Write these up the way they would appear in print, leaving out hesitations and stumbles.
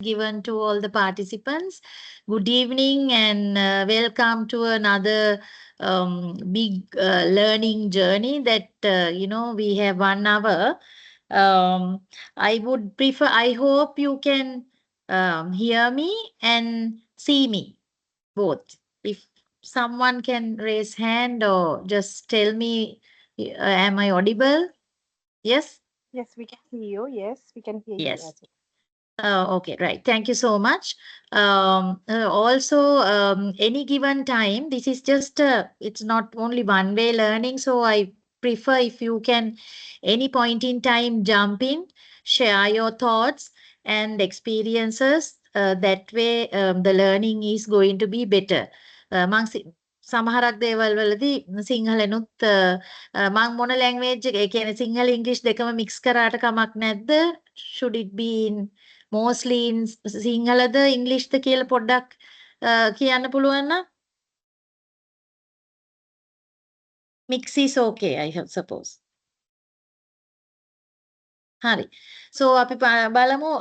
given to all the participants. Good evening and welcome to another big learning journey that, we have 1 hour. I would prefer, I hope you can hear me and see me both. If someone can raise hand or just tell me, am I audible? Yes? Yes, we can see you. Yes, we can hear you Yes. as well. Okay, right. Thank you so much. Any given time, this is just, it's not only one-way learning. So I prefer if you can, any point in time, jump in, share your thoughts and experiences. That way, the learning is going to be better. සමහරක් දේවල් වලදී සිංහලෙනුත් මං මොන language එක ඒ කියන්නේ සිංහල ඉංග්‍රීසි දෙකම mix කරාට කමක් නැද්ද? Should it be in mostly in සිංහලද ඉංග්‍රීසිද කියලා පොඩ්ඩක් කියන්න පුළුවන් නම්? Mix is okay, I have suppose. Hari. So අපි බලමු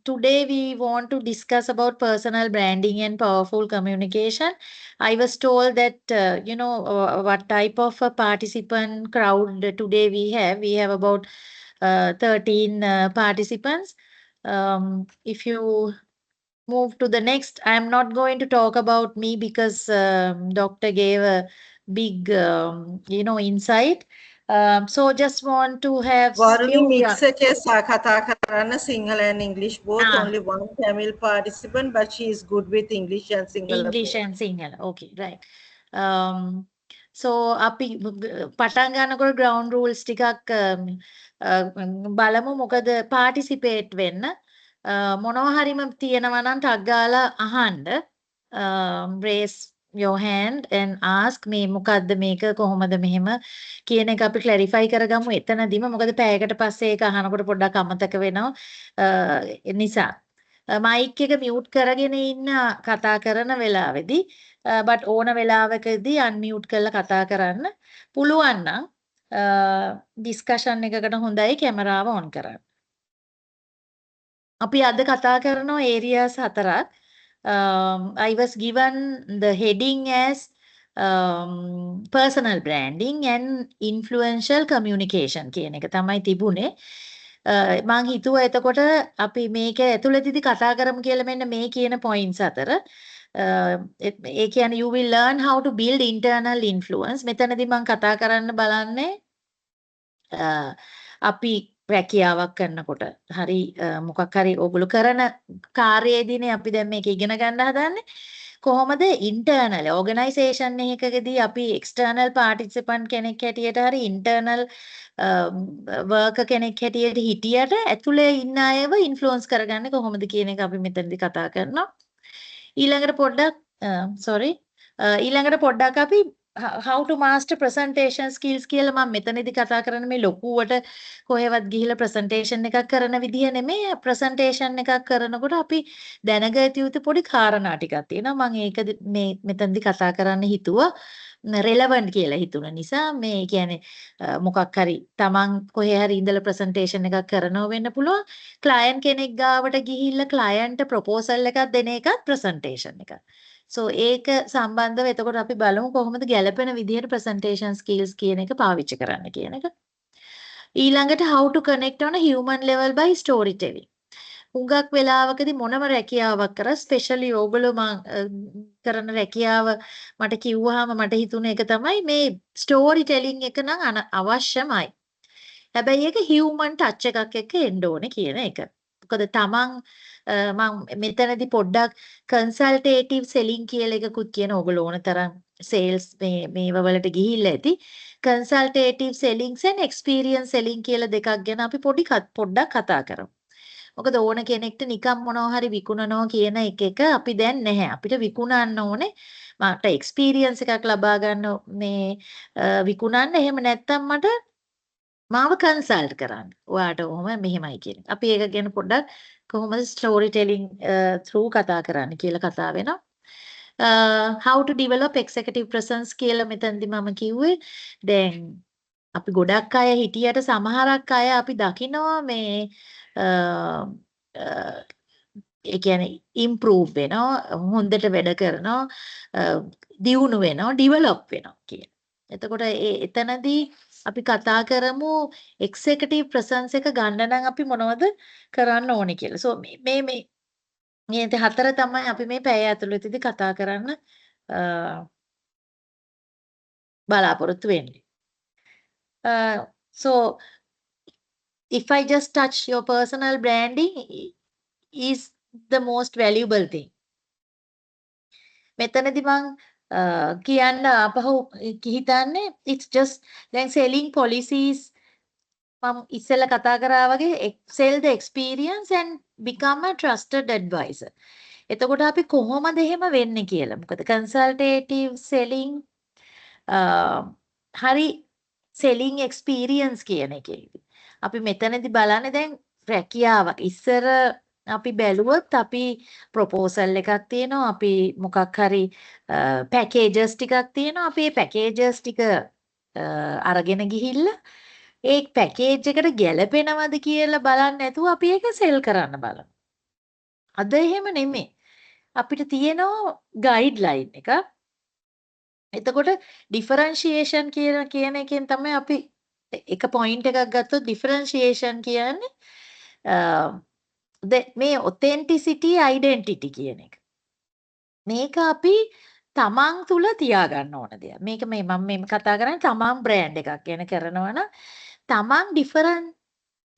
today we want to discuss about personal branding and powerful communication. I was told that what type of a participant crowd today we have. We have about 13 participants. If you move to the next, I'm not going to talk about me because doctor gave a big insight. So just want to have Varuni few mix එකේ කතා කරන්න Sinhala and English both. ah, Only one Tamil participant, but she is good with English and Sinhala English both. and Sinhala. Okay, right. So අපි පටන් ගන්නකොට ground rules ටිකක් බලමු. මොකද participate වෙන්න මොනවා හරිම තියෙනවා නම් ටක් ගාලා අහන්න. Raise your hand and ask මේ මොකද්ද මේක කොහොමද මෙහෙම කියන එක අපි clarify කරගමු එතනදිම. මොකද පැයකට පස්සේ ඒක අහනකොට පොඩ්ඩක් අමතක වෙනවා. නිසා මයික් එක මියුට් කරගෙන ඉන්න කතා කරන වෙලාවේදී බට් ඕන වෙලාවකදී අන්මියුට් කරලා කතා කරන්න පුළුවන් නම් ඩිස්කෂන් එකකට හොඳයි කැමරාව ඔන් කරන්න. අපි අද කතා කරනවා areas 4ක්. I was given the heading as personal branding and influential communication කියන එක තමයි තිබුණේ. මං හිතුවා එතකොට අපි මේක ඇතුළතදී කතා කරමු කියලා මෙන්න මේ කියන points 4. ඒ කියන්නේ you will learn how to build internal influence. මෙතනදී මං කතා කරන්න බලන්නේ අපි රැකියාවක් කරනකොට හරි මොකක් හරි ඕගොල්ලෝ කරන කාර්යයේදීනේ අපි දැන් මේක ඉගෙන ගන්න හදන්නේ කොහොමද ඉන්ටර්නල් ඕගනයිසේෂන් එකකදී අපි එක්ස්ටර්නල් පාටිසිපන්ට් කෙනෙක් හැටියට හරි ඉන්ටර්නල් වර්කර් කෙනෙක් හැටියට හිටියට ඇතුලේ ඉන්න අයව ඉන්ෆ්ලුවන්ස් කරගන්නේ කොහොමද කියන එක අපි මෙතනදී කතා කරනවා ඊළඟට පොඩ්ඩක් අපි how to master presentation skills කියලා මම මෙතනදී කතා කරන්නේ මේ ලොකුවට කොහෙවත් ගිහිල්ලා presentation එකක් කරන විදිය නෙමෙයි presentation එකක් කරනකොට අපි දැනගත යුතු පොඩි කාරණා ටිකක් තියෙනවා මම ඒක මේ මෙතනදී කතා කරන්න හිතුවා relevant කියලා හිතුන නිසා මේ කියන්නේ මොකක් හරි Taman කොහේ හරි ඉඳලා presentation එකක් කරනව වෙන්න පුළුවන් client කෙනෙක් ගාවට ගිහිල්ලා client proposal එකක් දෙන එකත් presentation එකක් So ඒක සම්බන්ධව එතකොට අපි බලමු කොහොමද ගැළපෙන විදිහට presentation skills කියන එක පාවිච්චි කරන්න කියන එක. ඊළඟට how to connect on a human level by storytelling. හුඟක් වෙලාවකදී මොනම රැකියාවක් කරා ස්පෙෂලි ඕගොල්ලෝ කරන රැකියාව මට කිව්වහම මට හිතුණ එක තමයි මේ ස්ටෝරි ටෙලිං එක නම් අවශ්‍යමයි. හැබැයි ඒක හියුමන් ටච් එකක් එක්ක එන්න ඕනේ කියන එක. මොකද තමන් මම මෙතනදී පොඩ්ඩක් කන්සල්ටේටිව් සෙලින් කියලා එකකුත් කියන ඕගොල්ලෝ ඕන තරම් සේල්ස් මේව වලට ගිහිල්ලා ඇති. කන්සල්ටේටිව් සෙලින්ස් and experience selling කියලා දෙකක් ගැන අපි පොඩ්ඩක් කතා කරමු. මොකද ඕන කෙනෙක්ට නිකම් මොනවා හරි විකුණනවා කියන එක අපි දැන් නැහැ. අපිට විකුණන්න ඕනේ. මට එක්ස්පීරියන්ස් එකක් ලබා ගන්න මේ විකුණන්න. එහෙම නැත්නම් මට මාව කන්සල්ට් කරන්න. ඔයාට ඔහොම මෙහෙමයි කියන. අපි ඒක ගැන පොඩ්ඩක් කොහොමද ස්ටෝරි ටෙලිං through කතා කරන්න කියලා කතා වෙනවා. How to develop executive presence කියලා මෙතනදි මම කිව්වේ. දැන් අපි ගොඩක් අය හිටියට සමහරක් අය අපි දකිනවා මේ ඒ කියන්නේ improve වෙනවා හොඳට වැඩ කරනවා දියුණු වෙනවා develop වෙනවා කියන. එතකොට එතනදී අපි කතා කරමු executive presence එක ගන්න නම් අපි මොනවද කරන්න ඕනේ කියලා. so මේ හතර තමයි අපි මේ පැය ඇතුළතදී කතා කරන්න බලාපොරොත්තු වෙන්නේ. So if I just touch your personal branding is the most valuable thing. මෙතනදී මං කියන්න අපහු හිතන්නේ it's just දැන් selling policies මම ඉස්සෙල්ලා කතා කරා වගේ sell the experience and become a trusted advisor. එතකොට අපි කොහොමද එහෙම වෙන්නේ කියලා. මොකද consultative selling හරි selling experience කියන එකේදී අපි මෙතනදී බලන්නේ දැන් රැකියාවක් ඉස්සර අපි බැලුවොත් අපි ප්‍රොපෝසල් එකක් තියෙනවා අපි මොකක් හරි පැකේජස් ටිකක් තියෙනවා අපි මේ පැකේජස් ටික අරගෙන ගිහිල්ලා ඒ පැකේජ් එකට ගැලපෙනවද කියලා බලන්න නැතුව අපි ඒක සෙල් කරන්න බලමු. අද එහෙම නෙමෙයි. අපිට තියෙනවා ගයිඩ්ලයින් එක. එතකොට ඩිෆරන්ෂියේෂන් කියන එකෙන් තමයි අපි එක පොයින්ට් එකක් ගත්තොත් ඩිෆරන්ෂියේෂන් කියන්නේ මේ ඔතෙන්ටිසිටි අයිඩෙන්ටිටි කියන එක. මේක අපි තමන් තුල තියාගන්න ඕන දෙයක්. මේක මම මේ කතා කරන්නේ තමන් බ්‍රෑන්ඩ් එකක් ගැන කරනවා නම් තමන් ඩිෆරන්ට්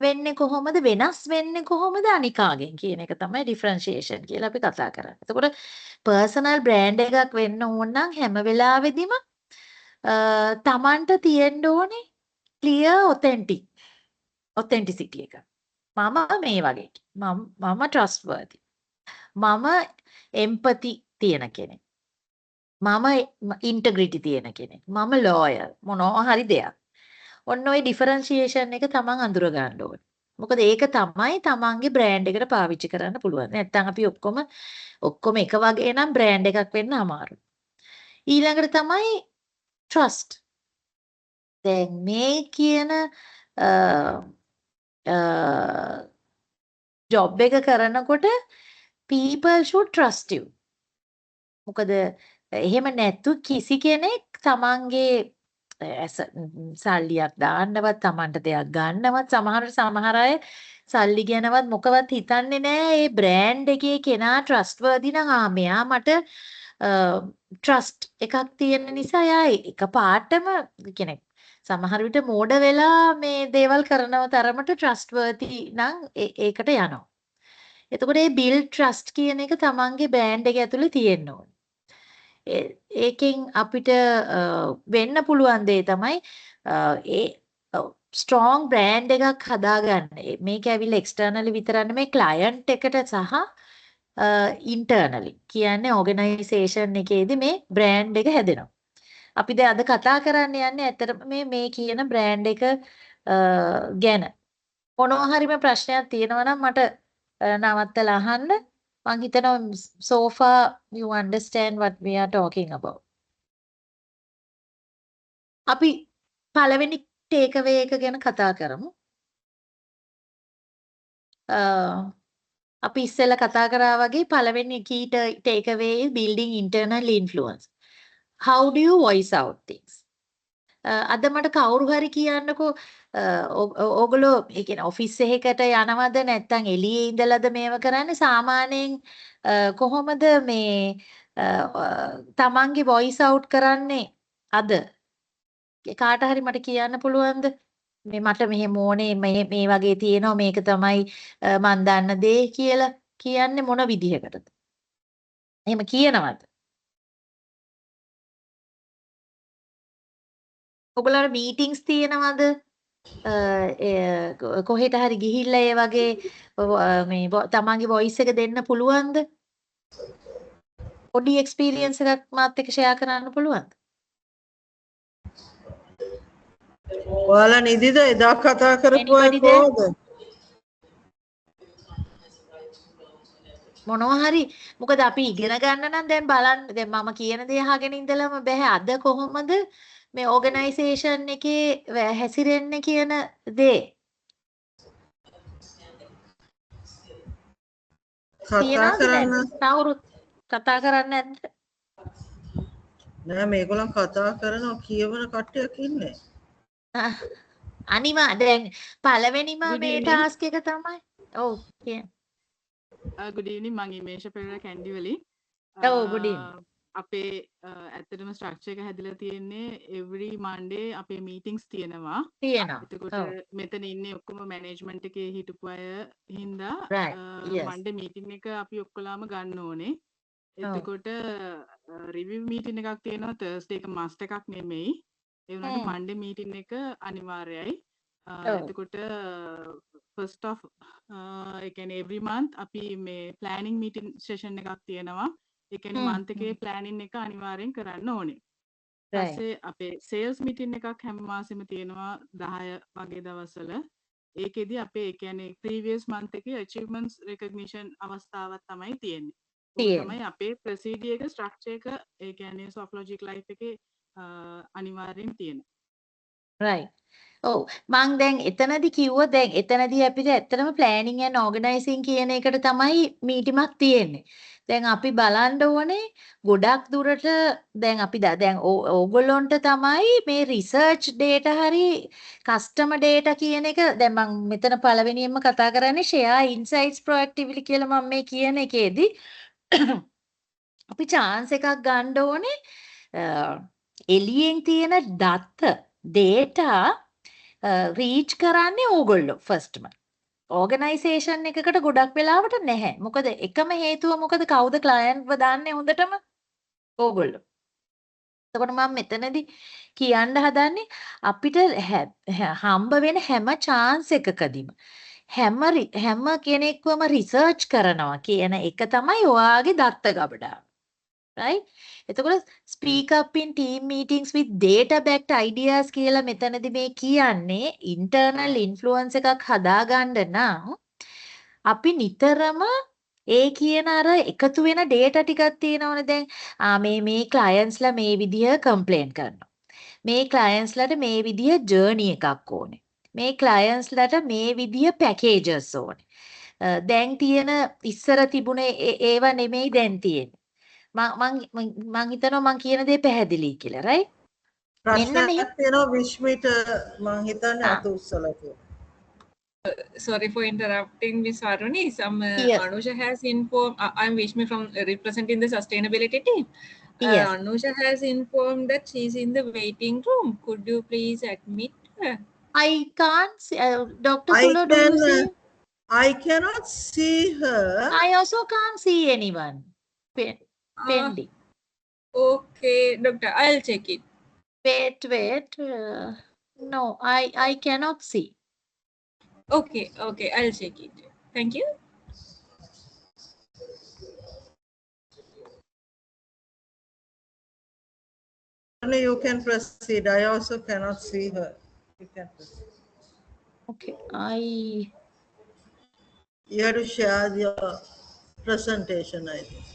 වෙන්නේ කොහොමද වෙනස් වෙන්නේ කොහොමද අනිකාගෙන් කියන එක තමයි ඩිෆරන්ෂියේෂන් කියලා අපි කතා කරන්නේ. එතකොට පර්සනල් බ්‍රෑන්ඩ් එකක් වෙන්න ඕන නම් හැම වෙලාවෙදිම තමන්ට තියෙන්න ඕනේ ක්ලියර් ඔතෙන්ටිසිටි එක. මම මේ වගේ මම trustworthy. මම empathy තියෙන කෙනෙක්. මම integrity තියෙන කෙනෙක්. මම loyal මොනවා හරි දෙයක්. ඔන්න ඔය ඩිෆරන්ෂියේෂන් එක තමන් අඳුර ගන්න ඕනේ. මොකද ඒක තමයි තමන්ගේ බ්‍රෑන්ඩ් එකට පාවිච්චි කරන්න පුළුවන්. නැත්නම් අපි ඔක්කොම එක වගේ නම් බ්‍රෑන්ඩ් එකක් වෙන්න අමාරුයි. ඊළඟට තමයි trust. දැන් මේ කියන ජොබ් එක කරනකොට people should trust you. මොකද එහෙම නැතු කිසි කෙනෙක් තමන්ගේ සල්ලියක් දාන්නවත් තමන්ට දෙයක් ගන්නවත් සමහර අය සල්ලි ගැනවත් මොකවත් හිතන්නේ නැහැ. ඒ බ්‍රෑන්ඩ් එකේ කෙනා trustworthy නම් මෙයා මට trust එකක් තියෙන නිසා එයා එකපාරටම කෙනෙක් සමහර විට මෝඩ වෙලා මේ දේවල් කරනව තරමට trustworthy නම් ඒකට යනවා. එතකොට මේ build trust කියන එක තමන්ගේ බ්‍රෑන්ඩ් එක ඇතුලේ තියෙන්න ඕනේ. ඒකෙන් අපිට වෙන්න පුළුවන් දේ තමයි ඒ ස්ට්‍රෝං බ්‍රෑන්ඩ් එකක් හදාගන්න. මේක ඇවිල්ලා එක්ස්ටර්නලි විතරක් නෙමෙයි ක්ලයන්ට් එකට සහ ඉන්ටර්නලි කියන්නේ ඕගනයිසේෂන් එකේදී මේ බ්‍රෑන්ඩ් එක හැදෙනවා. අපි දැන් අද කතා කරන්න යන්නේ ඇත්තටම මේ කියන බ්‍රෑන්ඩ් එක ගැන. මොනවා හරිම ප්‍රශ්නයක් තියෙනවා නම් මට නවත්තලා අහන්න. මං හිතනවා so far you understand what we are talking about. අපි පළවෙනි ටේක් අවේ එක ගැන කතා කරමු. අපි ඉස්සෙල්ලා කතා කරා වගේ පළවෙනි key take away is building internal influence. How do you voice out things? අද මට කවුරු හරි කියන්නකෝ ඕගොල්ලෝ ඒ කියන්නේ ඔෆිස් එකකට යනවද නැත්නම් එළියේ ඉඳලාද මේව කරන්නේ සාමාන්‍යයෙන් කොහොමද මේ තමන්ගේ voice out කරන්නේ අද කාට හරි මට කියන්න පුළුවන්ද මේ මට මෙහෙම ඕනේ මේ වගේ තියෙනවා මේක තමයි මන් දන්න දේ කියලා කියන්නේ මොන විදිහකටද එහෙම කියනවද ඔයගොල්ලන්ට මීටින්ග්ස් තියෙනවද කොහෙට හරි ගිහිල්ලා ඒ වගේ මේ තමන්ගේ වොයිස් එක දෙන්න පුළුවන්ද පොඩි එක්ස්පීරියන්ස් එකක් මාත් එක්ක ෂෙයා කරන්න පුළුවන්ද ඔයාලා නිදිද එදා කතා කරපු අය කොහොමද මොනවා හරි මොකද අපි ඉගෙන ගන්න නම් දැන් බලන්න දැන් මම කියන දේ අහගෙන ඉඳලම බෑ අද කොහොමද මේ ඕගනයිසේෂන් එකේ හැසිරෙන්නේ කියන දේ කතා තියනවද කරන්න නැද්ද? කවුරුත් කතා කරන්නේ නැද්ද? නෑ මේගොල්ලන් කතා කරනවා කියවන කට්ටියක් ඉන්නේ. ආ, දැන් පළවෙනිම Good මේ evening. ටාස්ක් එක තමයි. ඔව් කියන්න. Good evening. මම ඉමේෂ පෙරේරා කැන්ඩි වලින්. ඔව් good evening. අපේ ඇත්තටම ස්ට්‍රක්චර් එක හැදිලා තියෙන්නේ every Monday අපේ meetings තියෙනවා. තියෙනවා. එතකොට ඔව්. මෙතන ඉන්නේ ඔක්කොම මැනේජ්මන්ට් එකේ හිටපු අය හින්දා right. Yes. Monday meeting එක අපි ඔක්කොලාම ගන්න ඕනේ. ඔව්. එතකොට review meeting එකක් තියෙනවා Thursday එක must එකක් නෙමෙයි. ඒ වුණාට Monday meeting එක අනිවාර්යයි. ඔව්. එතකොට first of ඒ කියන්නේ every month අපි මේ planning meeting session එකක් තියෙනවා. ඒ කියන්නේ month එකේ planning එක අනිවාර්යෙන් කරන්න ඕනේ. right. ඊපස්සේ අපේ sales meeting එකක් හැම මාසෙම තියෙනවා 10 වගේ දවස්වල. ඒකෙදි අපේ ඒ කියන්නේ previous month එකේ achievements recognition අවස්ථාවක් තමයි තියෙන්නේ. ඒක තමයි අපේ procedure එක structure එක ඒ කියන්නේ Softlogic Life එකේ අනිවාර්යෙන් තියෙන. right. ඔව් මං දැන් එතනදි කිව්වා දැන් එතනදී අපිට ඇත්තටම planning and organizing කියන එකට තමයි මීටිමක් තියෙන්නේ. දැන් අපි බලන්න ඕනේ ගොඩක් දුරට දැන් අපි දැන් ඕගොල්ලොන්ට තමයි මේ research data හරි customer data කියන එක දැන් මං මෙතන පළවෙනියෙන්ම කතා කරන්නේ share insights proactively කියලා මම මේ කියන එකේදී අපි chance එකක් ගන්න ඕනේ එළියෙන් තියෙන data රීච් කරන්නේ ඕගොල්ලෝ ෆස්ට්ම. ඕගනයිසේෂන් එකකට ගොඩක් වෙලාවට නැහැ. මොකද එකම හේතුව මොකද කවුද ක්ලයන්ට්ව දාන්නේ හොඳටම? ඕගොල්ලෝ. එතකොට මම මෙතනදී කියන්න හදන්නේ අපිට හම්බ වෙන හැම chance එකකදීම හැම කෙනෙක්වම රිසර්ච් කරනවා කියන එක තමයි ඔයාගේ දත්ත ගබඩාව. right? එතකොට speak up in team meetings with data backed ideas කියලා මෙතනදී මේ කියන්නේ internal influence එකක් හදාගන්න නම් අපි නිතරම ඒ කියන අර එකතු වෙන data ටිකක් තියෙනවනේ දැන් මේ clientsලා මේ විදිය complain කරනවා. මේ clientsලාට මේ විදිය journey එකක් ඕනේ. මේ clientsලාට මේ විදිය packages ඕනේ. දැන් තියෙන ඉස්සර තිබුණ ඒවා නෙමෙයි දැන් තියෙන්නේ. මං හිතනවා මං කියන දේ පැහැදිලි කියලා right ප්‍රශ්නයක් තියෙනවා විශ්මිට මං හිතන්නේ අත උස්සලා කියලා. Sorry for interrupting, Ms. Aruni. Yes. Anusha has informed. I'm Vishmi from representing the sustainability team. Yes. Anusha has informed that she's in the waiting room. Could you please admit her? I can't see, Dr. Sulo, do you see? I cannot see her. I also can't see anyone pending. Okay, doctor, I'll check it. Wait. No, I cannot see. Okay, I'll check it. Thank you. Only you can proceed. I also cannot see her. You can proceed. Okay, You have to share your presentation, I think.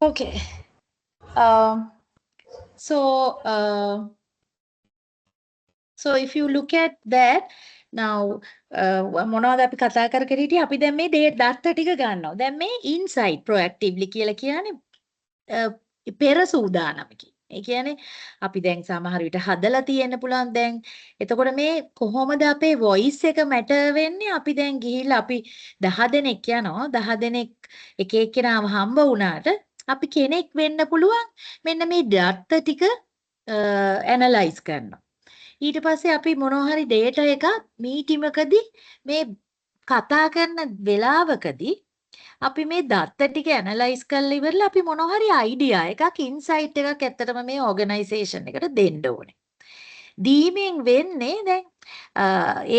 okay. So if you look at that now මොනවද අපි කතා කර හිටියේ අපි දැන් මේ data ටික ගන්නවා. දැන් මේ insight proactively කියලා කියන්නේ පෙර සූදානමකි. ඒ කියන්නේ අපි දැන් සමහර විට හදලා තියෙන්න පුළුවන් දැන්. එතකොට මේ කොහොමද අපේ voice එක matter වෙන්නේ? අපි දැන් ගිහිල්ලා අපි 10 දෙනෙක් යනවා. 10 දෙනෙක් එක එක්කෙනාම හම්බ වුණාට අපි කෙනෙක් වෙන්න පුළුවන් මෙන්න මේ data ටික analyze කරනවා. ඊට පස්සේ අපි මොනවා හරි data එකක් meeting එකදී මේ කතා කරන වෙලාවකදී අපි මේ data ටික analyze කරලා ඉවරලා අපි මොනවා හරි idea එකක් insight එකක් ඇත්තටම මේ organisation එකට දෙන්න ඕනේ. දීමෙන් වෙන්නේ දැන්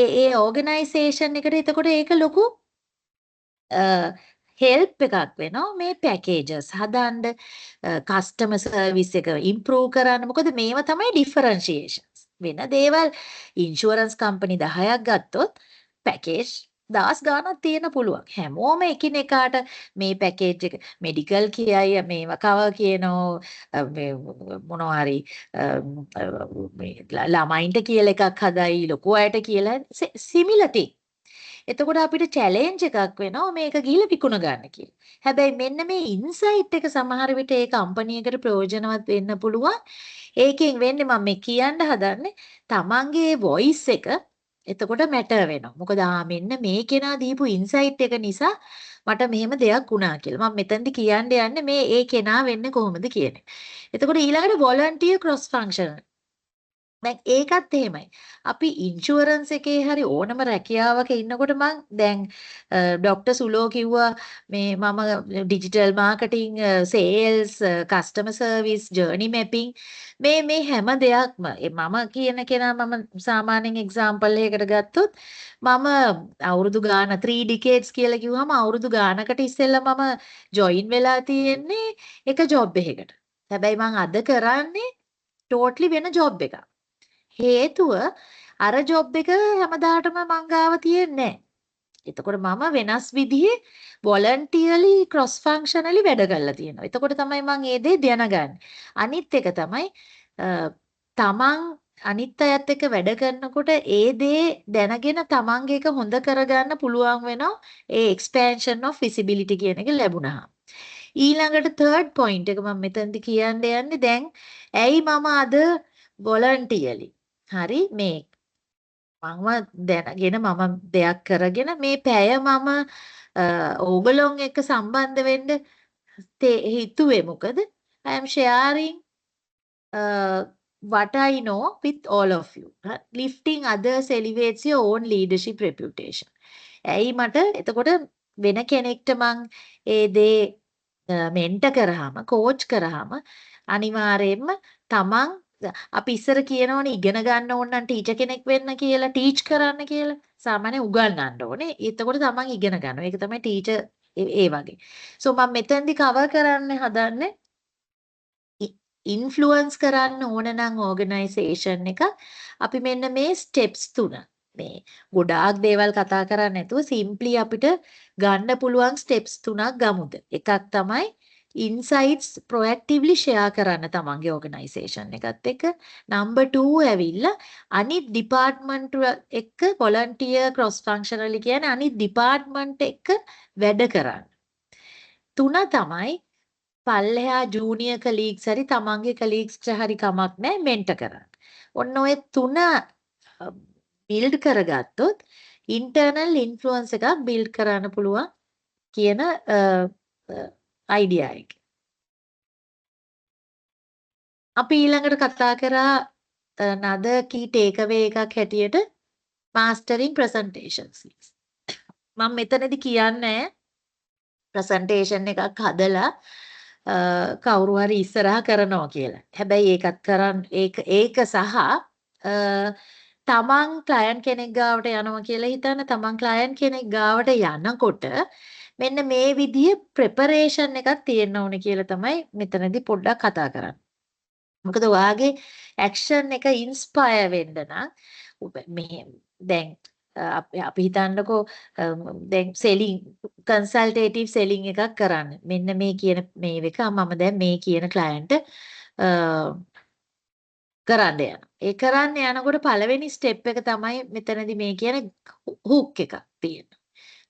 ඒ organisation එකට එතකොට ඒක ලොකු help එකක් වෙනවා මේ packages හදන්න customer service එක improve කරන්න. මොකද මේවා තමයි differentiations. වෙන දේවල් insurance company 10ක් ගත්තොත් package 10 ගාණක් තියෙන පුළුවන්. හැමෝම එකිනෙකාට මේ package එක medical කියයි මේවා cover කියනෝ මොනවා හරි ළමයින්ට කියලා එකක් හදයි ලොකු අයට කියලා similar thing. එතකොට අපිට චැලෙන්ජ් එකක් වෙනවා මේක ගිහිල්ලා විකුණ ගන්න කියලා. හැබැයි මෙන්න මේ ඉන්සයිට් එක සමහර විට ඒ කම්පැනි එකට ප්‍රයෝජනවත් වෙන්න පුළුවන්. ඒකෙන් වෙන්නේ මම මේ කියන්න හදන්නේ තමන්ගේ වොයිස් එක එතකොට මැටර් වෙනවා. මොකද මෙන්න මේ කෙනා දීපු ඉන්සයිට් එක නිසා මට මෙහෙම දෙයක් වුණා කියලා. මම මෙතනදි කියන්න යන්නේ මේ ඒ කෙනා වෙන්නේ කොහොමද කියන එක. එතකොට ඊළඟට volunteer cross functional. දැන් ඒකත් එහෙමයි. අපි ඉන්ෂුරන්ස් එකේ හරි ඕනම රැකියාවක ඉන්නකොට මං දැන් ડોક્ટર සුලෝ කිව්වා මේ මම digital marketing, sales, customer service, journey mapping මේ හැම දෙයක්ම මම කියන කෙනා මම සාමාන්‍යයෙන් එක්සැම්පල් එකකට ගත්තොත් මම අවුරුදු ගාන 3 decades කියලා කිව්වම අවුරුදු ගානකට ඉස්සෙල්ලා මම ජොයින් වෙලා තියෙන්නේ එක ජොබ් එකකට. හැබැයි මං අද කරන්නේ ටෝටලි වෙන ජොබ් එකක්. හේතුව අර ජොබ් එක හැමදාටම මං ගාව තියෙන්නේ නැහැ. එතකොට මම වෙනස් විදිහේ voluntarily cross functionally වැඩ කරලා තියෙනවා. එතකොට තමයි මං ඒ දේ දැනගන්නේ. අනිත් එක තමයි තමන් අනිත් අයත් එක්ක වැඩ කරනකොට ඒ දේ දැනගෙන තමන්ගේ එක හොඳ කරගන්න පුළුවන් වෙනවා. ඒ expansion of visibility කියන එක ලැබුණා. ඊළඟට third point එක මම මෙතනදි කියන්න යන්නේ දැන් ඇයි මම අද voluntarily හරි මේ මම දැනගෙන මම දෙයක් කරගෙන මේ පැය මම ඕගලොන් එක්ක සම්බන්ධ වෙන්න හිතුවේ මොකද I am sharing what I know with all of you. Lifting others elevates your own leadership reputation. ඇයි මට එතකොට වෙන කෙනෙක්ට මං ඒ දේ මෙන්ටර් කරාම කෝච් කරාම අනිවාර්යයෙන්ම තමන් අපි ඉස්සර කියනවනේ ඉගෙන ගන්න ඕන නම් ටීචර් කෙනෙක් වෙන්න කියලා ටීච් කරන්න කියලා සාමාන්‍ය උගන්වන්න ඕනේ. එතකොට තමන් ඉගෙන ගන්නවා. ඒක තමයි ටීචර් ඒ වගේ. සෝ මම මෙතෙන්දි කවර් කරන්න හදන්නේ ඉන්ෆ්ලුවන්ස් කරන්න ඕන නම් ඕගනයිසේෂන් එක අපි මෙන්න මේ ස්ටෙප්ස් 3 මේ ගොඩාක් දේවල් කතා කරන්නේ නැතුව සිම්ප්ලි අපිට ගන්න පුළුවන් ස්ටෙප්ස් 3ක් ගමුද. එකක් තමයි ඉන්සයිට්ස් ප්‍රොඇක්ටිව්ලි ෂෙයා කරන්න තමන්ගේ ඕගනයිසේෂන් එකත් එක්ක. නම්බර් 2 ඇවිල්ලා අනිත් ඩිපාර්ට්මන්ට් එක්ක වොලන්ටියර් ක්‍රොස් ෆන්ක්ෂනලි කියන්නේ අනිත් ඩිපාර්ට්මන්ට් එක්ක වැඩ කරන්න. 3 තමයි පල්ලෙහා ජූනියර් කලීග්ස් හරි තමන්ගේ කලීග්ස්ට හරි කමක් නැහැ මෙන්ටර් කරන්න. ඔන්න ඔය 3 බිල්ඩ් කරගත්තොත් ඉන්ටර්නල් ඉන්ෆ්ලුවන්ස් එකක් බිල්ඩ් කරන්න පුළුවන් කියන අයිඩියා එක. අපි ඊළඟට කතා කරා another key takeaway එකක් හැටියට mastering presentation skills. මම මෙතනදී කියන්නේ presentation එකක් හදලා කවුරු හරි ඉස්සරහා කරනවා කියලා. හැබැයි ඒකත් කරන් ඒක සහ තමන් ක්ලයන්ට් කෙනෙක් ගාවට යනවා කියලා හිතන්න තමන් ක්ලයන්ට් කෙනෙක් ගාවට යනකොට මෙන්න මේ විදිහේ ප්‍රෙපරේෂන් එකක් තියෙන්න ඕනේ කියලා තමයි මෙතනදී පොඩ්ඩක් කතා කරන්නේ. මොකද ඔයාගේ ඇක්ෂන් එක ඉන්ස්පයර් වෙන්න නම් මේ දැන් අපි හිතන්නකෝ දැන් සෙලින් කන්සල්ටේටිව් සෙලින් එකක් කරන්න. මෙන්න මේ කියන මේ එක මම දැන් මේ කියන ක්ලයන්ට් කරන්න යනවා. ඒ කරන්න යනකොට පළවෙනි ස්ටෙප් එක තමයි මෙතනදී මේ කියන හුක් එකක් තියෙනවා.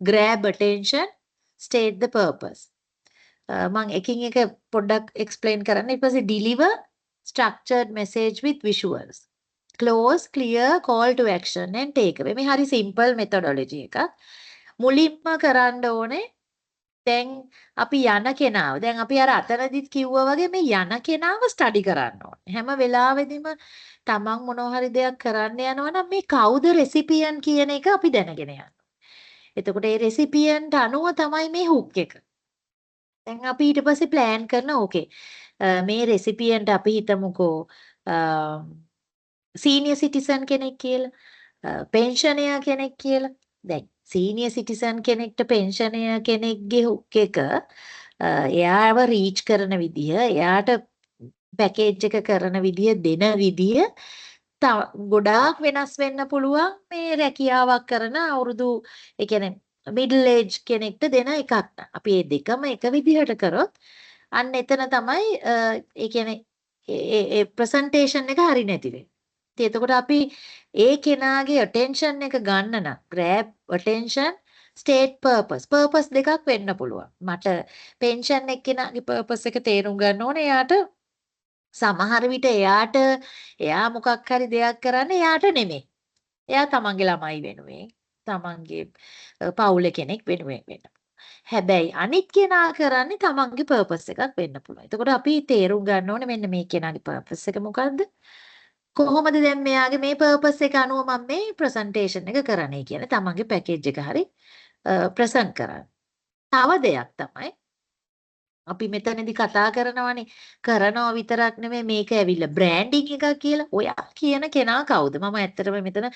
grab attention, state the purpose. මම එකින් එක පොඩ්ඩක් එක්ස්ප්ලেইন කරන්න. ඊට පස්සේ deliver structured message with visuals. Close, clear call to action and take away. මේ හරි simple methodology එකක්. මුලින්ම කරන්න ඕනේ දැන් අපි යන කෙනාව දැන් අපි අර අතනදිත් කිව්වා වගේ මේ යන කෙනාව ස්ටඩි කරන්න ඕනේ. හැම වෙලාවෙදිම තමන් මොනවා හරි දෙයක් කරන්න යනවා නම් මේ කවුද රෙසිපියන් කියන එක අපි දැනගෙන යන්න. එතකොට ඒ රෙසිපියන්ට අනුව තමයි මේ හුක් එක. දැන් අපි ඊට පස්සේ ප්ලෑන් කරන ඕකේ මේ රෙසිපියන්ට අපි හිතමුකෝ සීනියර් සිටිසන් කෙනෙක් කියලා පෙන්ෂනර් කෙනෙක් කියලා. දැන් සීනියර් සිටිසන් කෙනෙක්ට පෙන්ෂනර් කෙනෙක්ගේ හුක් එක එයාව රීච් කරන විදිය එයාට පැකේජ් එක කරන විදිය දෙන විදිය ගොඩාක් වෙනස් වෙන්න පුළුවන් මේ රැකියාවක් කරන අවුරුදු ඒ කියන්නේ මිඩල් ඒජ් කෙනෙක්ට දෙන එකක් න ะ. අපි මේ දෙකම එක විදිහට කරොත් අන්න එතන තමයි ඒ කියන්නේ ඒ ප්‍රසන්ටේෂන් එක හරි නැති වෙන්නේ. ඉතින් එතකොට අපි ඒ කෙනාගේ attention එක ගන්න නම් grab attention state purpose දෙකක් වෙන්න පුළුවන්. මට pension එක්කෙනාගේ purpose එක තේරුම් ගන්න ඕනේ. එයාට සමහර විට එයා මොකක් හරි දෙයක් කරන්නේ එයාට නෙමෙයි. එයා තමන්ගේ ළමයි වෙනුවෙන්, තමන්ගේ පවුලේ කෙනෙක් වෙනුවෙන් වෙන්න. හැබැයි අනිත් කෙනා කරන්නේ තමන්ගේ purpose එකක් වෙන්න පුළුවන්. එතකොට අපි තේරුම් ගන්න ඕනේ මෙන්න මේ කෙනාගේ purpose එක මොකද්ද? කොහොමද දැන් මෙයාගේ මේ purpose එක අනුව මම මේ presentation එක කරන්නේ කියන්නේ තමන්ගේ package එක හරි present කරන්න. තව දෙයක් තමයි අපි මෙතනදී කතා කරනවානේ කරනවා විතරක් නෙමෙයි මේක ඇවිල්ලා බ්‍රෑන්ඩින් එකක් කියලා. ඔයා කියන කෙනා කවුද? මම ඇත්තටම මෙතන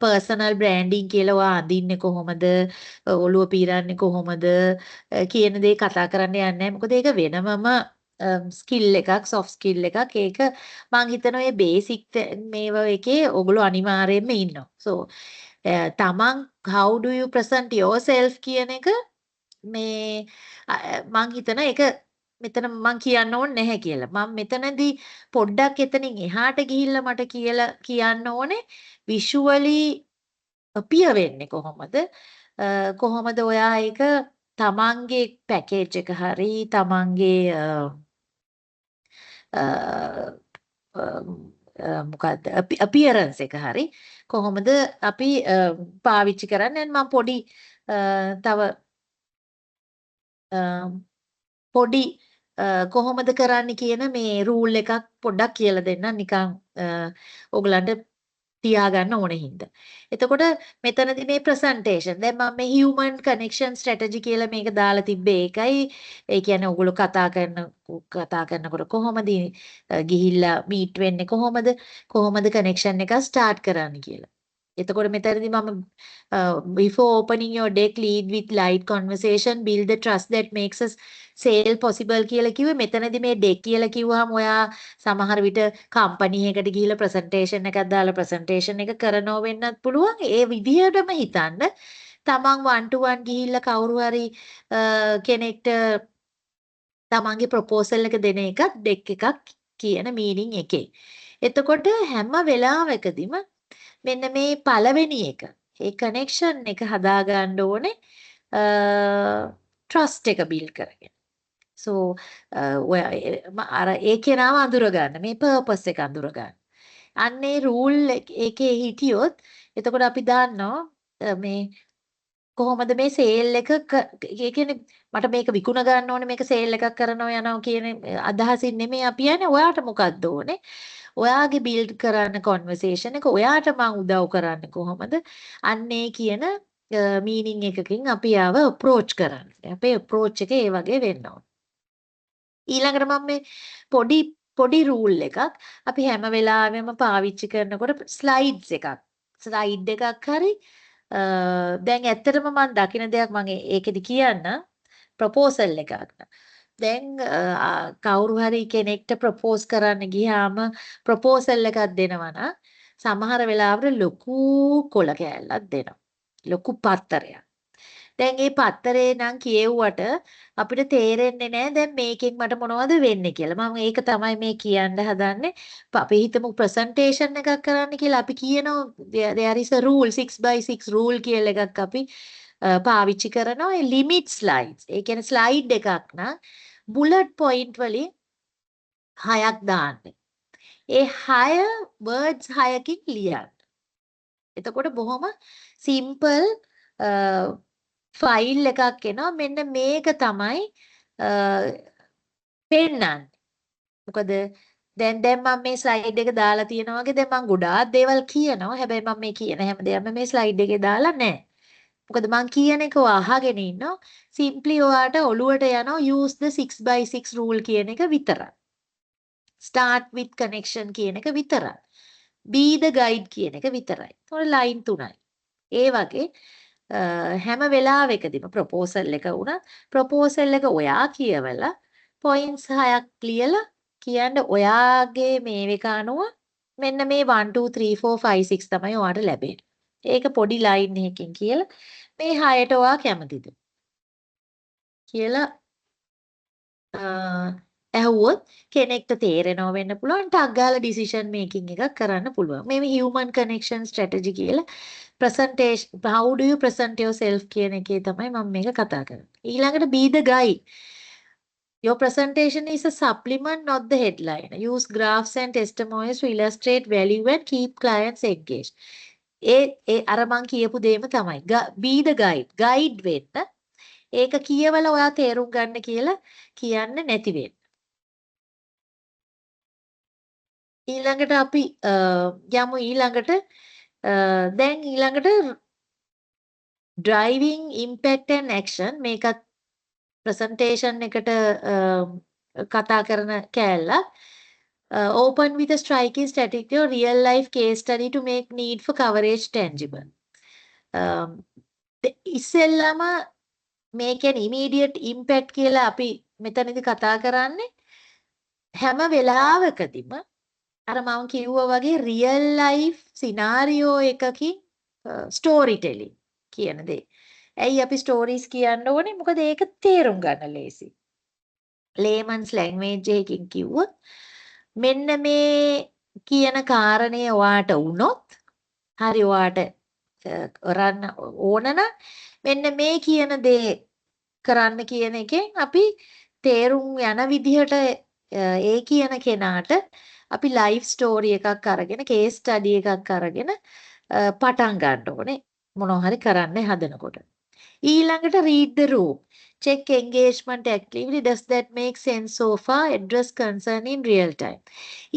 පර්සනල් බ්‍රෑන්ඩින් කියලා ඔයා අඳින්නේ කොහොමද? ඔළුව පීරන්නේ කොහොමද? කියන දේ කතා කරන්න යන්නේ නැහැ. මොකද ඒක වෙනමම ස්කිල් එකක්, soft skill එකක්. ඒක මම හිතනවා මේ බේසික් මේවා එකේ ඔගොල්ලෝ අනිවාර්යයෙන්ම ඉන්නවා. so තමන් how do you present yourself කියන එක මේ මං හිතන එක මෙතන මං කියන්න ඕනේ නැහැ කියලා. මම මෙතනදී පොඩ්ඩක් එතනින් එහාට ගිහිල්ලා මට කියලා කියන්න ඕනේ visually appear වෙන්නේ කොහොමද? කොහොමද ඔයා ඒක තමන්ගේ පැකේජ් එක හරි තමන්ගේ මොකද්ද appearance එක හරි කොහොමද අපි පාවිච්චි කරන්නේ? මම පොඩි තව පොඩි කොහොමද කරන්න කියන මේ රූල් එකක් පොඩ්ඩක් කියලා දෙන්නම් නිකන් ඕගලන්ට තියාගන්න ඕනේ හින්දා. එතකොට මෙතනදී මේ ප්‍රසන්ටේෂන් දැන් මම මේ human connection strategy කියලා මේක දාලා තිබ්බේ ඒකයි. ඒ කියන්නේ ඕගොල්ලෝ කතා කරනකොට කොහොමද ගිහිල්ලා meet වෙන්නේ කොහොමද connection එක start කරන්න කියලා. එතකොට මෙතනදී මම before opening your deck lead with light conversation build the trust that makes us sale possible කියලා කිව්වේ. මෙතනදී මේ deck කියලා කිව්වහම ඔයා සමහර විට කම්පැනි එකකට ගිහිල්ලා presentation එකක් දාලා presentation එක කරනව වෙන්නත් පුළුවන්. ඒ විදිහටම හිතන්න තමන් 1 to 1 ගිහිල්ලා කවුරු හරි කෙනෙක්ට තමන්ගේ proposal එක දෙන එකත් deck එකක් කියන meaning එකේ. එතකොට හැම වෙලාවකදීම මෙන්න මේ පළවෙනි එක ඒ කනෙක්ෂන් එක හදාගන්න ඕනේ ට්‍රස්ට් එක බිල්ඩ් කරගෙන. so අර ඒ කෙනාව අඳුර ගන්න මේ පර්පස් එක අඳුර ගන්න. අන්නේ රූල් එකේ හිටියොත් එතකොට අපි දන්නවා මේ කොහොමද මේ සේල් එක ඒ කියන්නේ මට මේක විකුණ ගන්න ඕනේ මේක සේල් එකක් කරනවා යනවා කියන අදහසින් නෙමෙයි අපි යන්නේ. ඔයාට මොකක්ද ඕනේ? ඔයාගේ බිල්ඩ් කරන්න කන්වර්සේෂන් එක ඔයාට මම උදව් කරන්නේ කොහොමද? අන්නේ කියන මීනින් එකකින් අපි ආව අප්‍රෝච් කරන්නේ. අපේ අප්‍රෝච් එක ඒ වගේ වෙන්න ඕන. ඊළඟට මම මේ පොඩි රූල් එකක් අපි හැම වෙලාවෙම පාවිච්චි කරනකොට ස්ලයිඩ්ස් එකක් හරි දැන් ඇත්තටම මම දකින දෙයක් මම ඒකෙදි කියන්න ප්‍රොපෝසල් එකක්. දැන් කවුරු හරි කෙනෙක්ට ප්‍රොපෝස් කරන්න ගියාම ප්‍රොපෝසල් එකක් දෙනවා නම් සමහර වෙලාවට ලොකු කොළ කෑල්ලක් දෙනවා. ලොකු පත්තරයක්. දැන් මේ පත්තරේ නම් කියෙව්වට අපිට තේරෙන්නේ නැහැ දැන් මේකෙන් මට මොනවද වෙන්නේ කියලා. මම ඒක තමයි මේ කියන්න හදන්නේ. අපි හිතමු ප්‍රසන්ටේෂන් එකක් කරන්න කියලා අපි කියනවා there is a rule 6x6 rule කියලා එකක් අපි පාවිච්චි කරනවා. ඒ limit slides. ඒ කියන්නේ ස්ලයිඩ් එකක් නම් බුලට් පොයින්ට් වලින් 6ක් දාන්න. ඒ 6 words 6කින් ලියන්න. එතකොට බොහොම simple ෆයිල් එකක් එනවා. මෙන්න මේක තමයි පෙන්නන්නේ. මොකද දැන් මම මේ ස්ලයිඩ් එක දාලා තියෙනවා වගේ දැන් මම ගොඩාක් දේවල් කියනවා. හැබැයි මම මේ කියන හැම දෙයක්ම මේ ස්ලයිඩ් එකේ දාලා නැහැ. මොකද මං කියන එක අහගෙන ඉන්නවා. simply ඔයාට ඔළුවට යනවා use the 6x6 rule කියන එක විතරයි. start with connection කියන එක විතරයි. be the guide කියන එක විතරයි. ඒතකොට line 3යි. ඒ වගේ හැම වෙලාවෙකදීම ප්‍රොපෝසල් එක වුණා ප්‍රොපෝසල් එක ඔයා කියවලා points 6ක් ලියලා කියන්න ඔයාගේ මේ එක අනුව මෙන්න මේ 1 2 3 4 5 6 තමයි ඔයාට ලැබෙන්නේ. ඒක පොඩි ලයින් එකකින් කියලා මේ 6ට ඔයා කැමතිද කියලා ඇහුවොත් කෙනෙක්ට තේරෙනව වෙන්න පුළුවන් ටක් ගාලා ඩිසිෂන් මේකින් එකක් කරන්න පුළුවන්. මේ human connection strategy කියලා presentation how do you present yourself කියන එකේ තමයි මම මේක කතා කරන්නේ. ඊළඟට be the guide. Your presentation is a supplement, not the headline. Use graphs and testimonials to illustrate value and keep clients engaged. ඒ අර මං කියපු දෙයම තමයි. Be the guide. Guide වෙන්න. ඒක කියවලා ඔයා තේරුම් ගන්න කියලා කියන්නේ නැති වෙන්න. ඊළඟට අපි යමු ඊළඟට දැන් ඊළඟට driving impact and action මේකත් presentation එකට කතා කරන කෑල්ල open with a striking strategy or real life case study to make need for coverage tangible. ඉස්සෙල්ලම make an immediate impact කියලා අපි මෙතනදී කතා කරන්නේ හැම වෙලාවකදීම අර මම කිව්වා වගේ real life scenario එකකින් story telling කියන දේ. ඇයි අපි stories කියන්න ඕනේ? මොකද ඒක තේරුම් ගන්න ලේසි. layman's language එකකින් කිව්වොත් මෙන්න මේ කියන කාරණය ඔයාට වුණොත් හරි ඔයාට කරන්න ඕන නම් මෙන්න මේ කියන දේ කරන්න කියන එකෙන් අපි තේරුම් යන විදිහට ඒ කියන කෙනාට අපි ලයිෆ් ස්ටෝරි එකක් අරගෙන කේස් ස්ටඩි එකක් අරගෙන පටන් ගන්න ඕනේ මොනවා හරි කරන්න හදනකොට. ඊළඟට read the room. Check engagement activity. Does that make sense so far? Address concern in real time.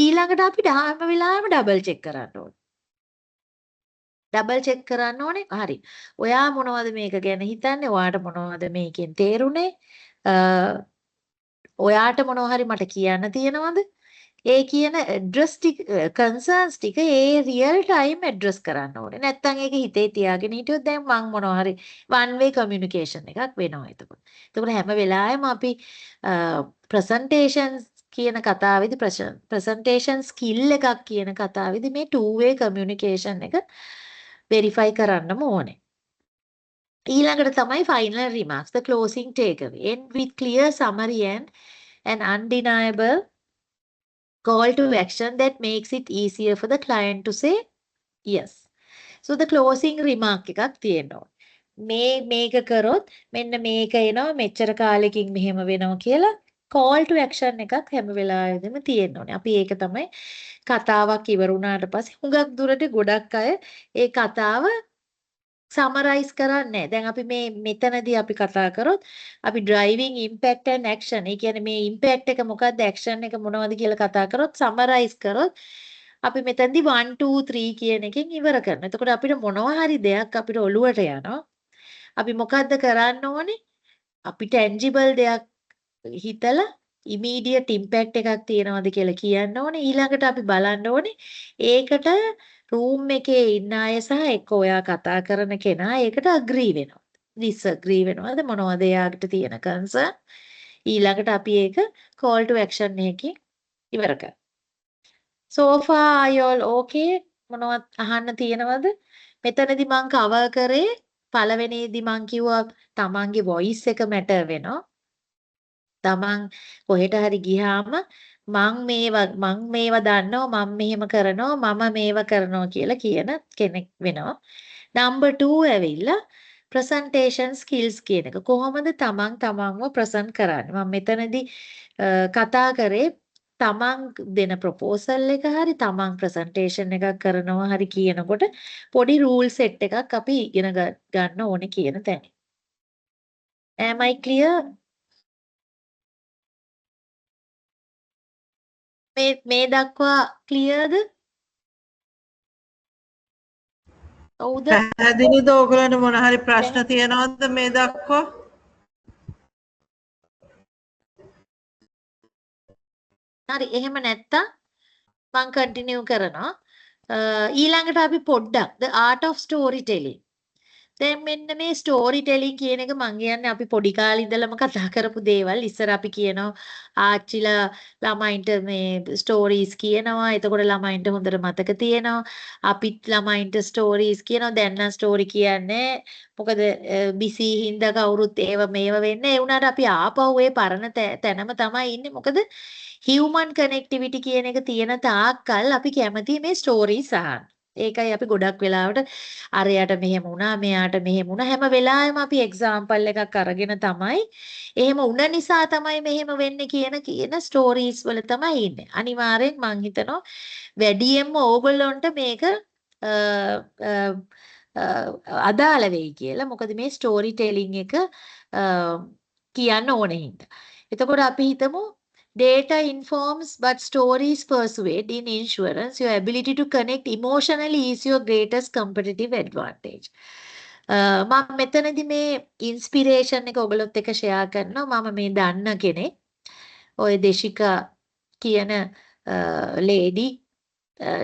ඊළඟට අපි හැම වෙලාවෙම double check කරන්න ඕනේ. double check කරන්න ඕනේ. හරි. ඔයා මොනවද මේක ගැන හිතන්නේ? ඔයාට මොනවද මේකෙන් තේරුනේ? ඔයාට මොනවා හරි මට කියන්න තියෙනවද? ඒ කියන address concerns ටික ඒ real time address කරන්න ඕනේ. නැත්තම් ඒක හිතේ තියාගෙන හිටියොත් දැන් මං මොනවා හරි one way communication එකක් වෙනවා එතකොට. එතකොට හැම වෙලාවෙම අපි presentations කියන කතාවේදී presentation skill එකක් කියන කතාවේදී මේ two way communication එක verify කරන්නම ඕනේ. ඊළඟට තමයි final remarks, the closing takeaway. End with clear summary and an undeniable call to action that makes it easier for the client to say yes. So the closing remark එකක් තියෙනවා. මේක කරොත් මෙන්න මේක එනවා මෙච්චර කාලෙකින් මෙහෙම වෙනවා කියලා call to action එකක් හැම වෙලාවෙදිම තියෙන්න ඕනේ. අපි ඒක තමයි කතාවක් ඉවර වුණාට පස්සේ හුඟක් දුරට ගොඩක් අය ඒ කතාව සමරයිස් කරන්නේ. දැන් අපි මෙතනදී අපි කතා කරොත් අපි driving impact and action. ඒ කියන්නේ මේ impact එක මොකක්ද action එක මොනවද කියලා කතා කරොත් සමරයිස් කරොත් අපි මෙතනදී 1 2 3 කියන එකෙන් ඉවර කරනවා. එතකොට අපිට මොනවා හරි දෙයක් අපිට ඔළුවට යනවා. අපි මොකද්ද කරන්න ඕනේ? අපි tangible දෙයක් හිතලා immediate impact එකක් තියෙනවද කියලා කියන්න ඕනේ. ඊළඟට අපි බලන්න ඕනේ ඒකට room එකේ ඉන්න අය සහ එක්ක ඔයා කතා කරන කෙනා ඒකට agree වෙනවද? disagree වෙනවද? මොනවද එයාට තියෙන concern? ඊළඟට අපි ඒක call to action එකකින් ඉවර කරනවා. So far are you all okay? මොනවද අහන්න තියෙනවද? මෙතනදී මම cover කරේ පළවෙනිදී මම කිව්වා තමන්ගේ voice එක matter වෙනවා. තමන් කොහෙට හරි ගියාම මං මේවා දන්නවා මම මෙහෙම කරනවා මම මේවා කරනවා කියලා කියන කෙනෙක් වෙනවා. number 2 ඇවිල්ලා presentation skills කියන එක. කොහොමද තමන්ව present කරන්නේ? මම මෙතනදී කතා කරේ තමන් දෙන proposal එක හරි තමන් presentation එකක් කරනවා හරි කියනකොට පොඩි rule set එකක් අපි ඉගෙන ගන්න ඕනේ කියන තැන. Am I clear? මේ දක්වා ක්ලියර්ද? ඔව්ද? පැහැදිලිද ඔයගොල්ලන්ට මොන හරි ප්‍රශ්න තියෙනවද මේ දක්වා? හරි එහෙම නැත්තම් මම කන්ටිනියු කරනවා. ඊළඟට අපි පොඩ්ඩක් the art of storytelling. දැන් මෙන්න මේ ස්ටෝරි ටෙලිං කියන එක මං කියන්නේ අපි පොඩි කාලේ ඉඳලම කතා කරපු දේවල්. ඉස්සර අපි කියනවා ආච්චිලා ළමයින්ට මේ ස්ටෝරීස් කියනවා. එතකොට ළමයින්ට හොඳට මතක තියෙනවා. අපිත් ළමයින්ට ස්ටෝරීස් කියනවා. දැන් නම් ස්ටෝරි කියන්නේ මොකද බිසි හින්දා කවුරුත් ඒව මේව වෙන්නේ. ඒ වුණාට අපි ආපහු ඒ පරණ තැනම තමයි ඉන්නේ. මොකද හියුමන් කනෙක්ටිවිටි කියන එක තියෙන තාක්කල් අපි කැමති මේ ස්ටෝරීස් අහන්න. ඒකයි අපි ගොඩක් වෙලාවට අරයට මෙහෙම වුණා මෙයාට මෙහෙම වුණා හැම වෙලාවෙම අපි එක්සැම්පල් එකක් අරගෙන තමයි එහෙම වුණ නිසා තමයි මෙහෙම වෙන්නේ කියන ස්ටෝරීස් වල තමයි ඉන්නේ. අනිවාර්යෙන් මං හිතනවා වැඩියෙන්ම ඕගොල්ලොන්ට මේක අදාළ වෙයි කියලා. මොකද මේ ස්ටෝරි ටෙලිං එක කියන්න ඕනේ හින්දා. එතකොට අපි හිතමු data informs but stories persuade. In insurance, your ability to connect emotionally is your greatest competitive advantage. මම මෙතනදී මේ ඉන්ස්පිරේෂන් එක ඔයගොල්ලොත් එක්ක ෂෙයා කරනවා. මම මේ දන්න කෙනෙක්. ඔය දේශිකා කියන lady,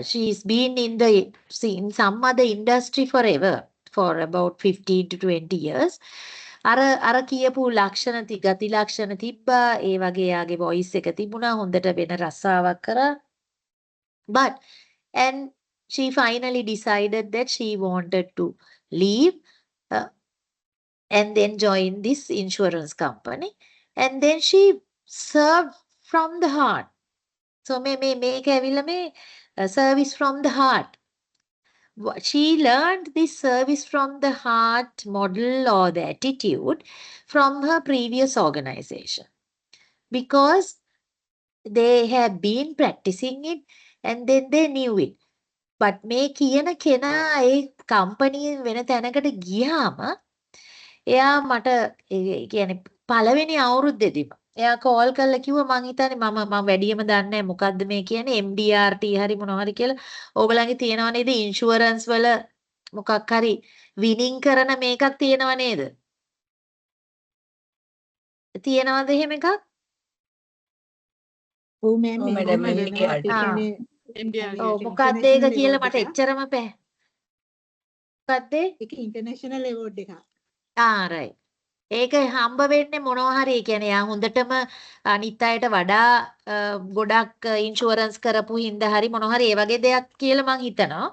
she's been in some other industry forever, for about 15 to 20 years. අර කියපු ලක්ෂණ ගති ලක්ෂණ තිබ්බා. ඒ වගේ යාගේ voice එක තිබුණා. හොඳට වෙන රසාවක් කරා. But and she finally decided that she wanted to leave and then join this insurance company. And then she served from the heart. So මේක ඇවිල්ලා මේ service from the heart. She learned this service from the heart model or the attitude from her previous organization because they have been practicing it and then they knew it. But මේ කියන කෙනා ඒ company වෙන තැනකට ගියාම එයා මට කියන්නේ පළවෙනි අවුරුද්දේදීම එයා කෝල් කරලා කිව්වා මං හිතන්නේ මම වැඩියම දන්නේ නැහැ මොකද්ද මේ කියන්නේ MDRT හරි මොනවා හරි කියලා. ඕගලන්ගේ තියෙනව නේද ඉන්ෂුරන්ස් වල මොකක් හරි විනිං කරන මේකක් තියෙනව නේද? තියෙනවද එහෙම එකක්? ඔව් මෑම් madam, ඔව් මොකක්ද ඒක කියලා මට එච්චරම බෑ. මොකක්ද ඒක ඉන්ටර්නැෂනල් ඇවෝඩ් එකක්. right. ඒක හම්බ වෙන්නේ මොනවා හරි කියන්නේ යා හොඳටම අනිත් අයට වඩා ගොඩක් ඉන්ෂුරන්ස් කරපු හින්දා හරි මොනවා හරි ඒ වගේ දෙයක් කියලා මං හිතනවා.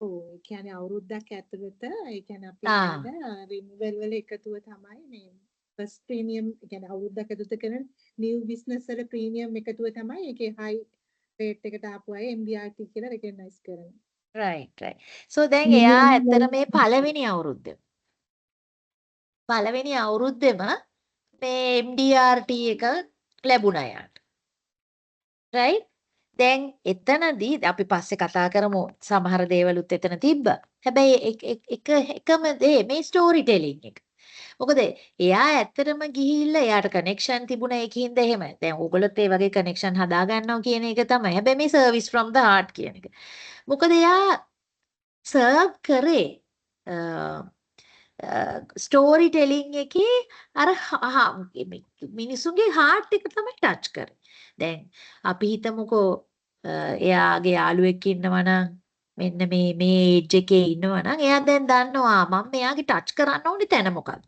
ඔව් ඒ කියන්නේ අවුරුද්දක් ඇතුළත ඒ කියන්නේ අපි ආ. කියන රිනිවල් වල එකතුව තමයි මේ ෆස්ට් ප්‍රීමියම් ඒ කියන්නේ අවුරුද්දක් ඇතුළත කරන නිව් බිස්නස් වල ප්‍රීමියම් එකතුව තමයි ඒකේ හයි රේට් එකට ආපු අය MDRT කියලා රෙකග්නයිස් කරනවා. right. So දැන් එයා ඇත්තට මේ පළවෙනි අවුරුද්දෙම මේ MDRT එක ලැබුණා යාට. right? දැන් එතනදී අපි පස්සේ කතා කරමු සමහර දේවලුත් එතන තිබ්බා. හැබැයි එකම දේ මේ ස්ටෝරි ටෙලිං එක. මොකද එයා ඇත්තටම ගිහිල්ලා එයාට කනෙක්ෂන් තිබුණා ඒකින්ද එහෙම. දැන් ඕගොල්ලොත් ඒ වගේ කනෙක්ෂන් හදා ගන්නවා කියන එක තමයි. හැබැයි මේ සර්විස් from the heart කියන එක. මොකද එයා සර්ව් කරේ ස්ටෝරි ටෙලිං එකේ අර මිනිසුන්ගේ heart එක තමයි ටච් කරේ. දැන් අපි හිතමුකෝ එයාගේ යාළුවෙක් ඉන්නවා නම් මෙන්න මේ ඒජ් එකේ ඉන්නවා නම් එයා දැන් දන්නවා මම මෙයාගේ ටච් කරන්න ඕනේ තැන මොකක්ද?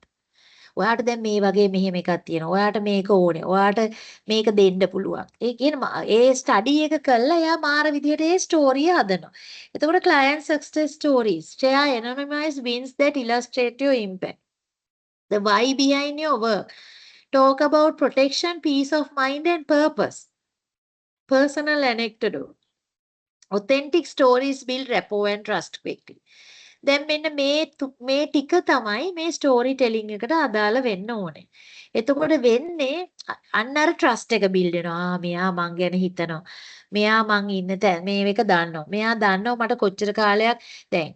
ඔයාට දැන් මේ වගේ මෙහෙම එකක් තියෙනවා. ඔයාට මේක ඕනේ. ඔයාට මේක දෙන්න පුළුවන්. ඒ කියන්නේ ඒ ස්ටඩි එක කළා එයා මාර විදිහට ඒ ස්ටෝරිය හදනවා. එතකොට client success stories share anonymized wins that illustrate your impact. The why behind your work. Talk about protection, peace of mind and purpose. Personal anecdote. Authentic stories build rapport and trust quickly. දැන් මෙන්න මේ ටික තමයි මේ story telling එකට අදාළ වෙන්න ඕනේ. එතකොට වෙන්නේ අන්න අර ට්‍රස්ට් එක බිල්ඩ් වෙනවා. මෙයා මං ගැන හිතනවා. මෙයා මං ඉන්න තැන මේක දන්නවා. මෙයා දන්නවා මට කොච්චර කාලයක් දැන්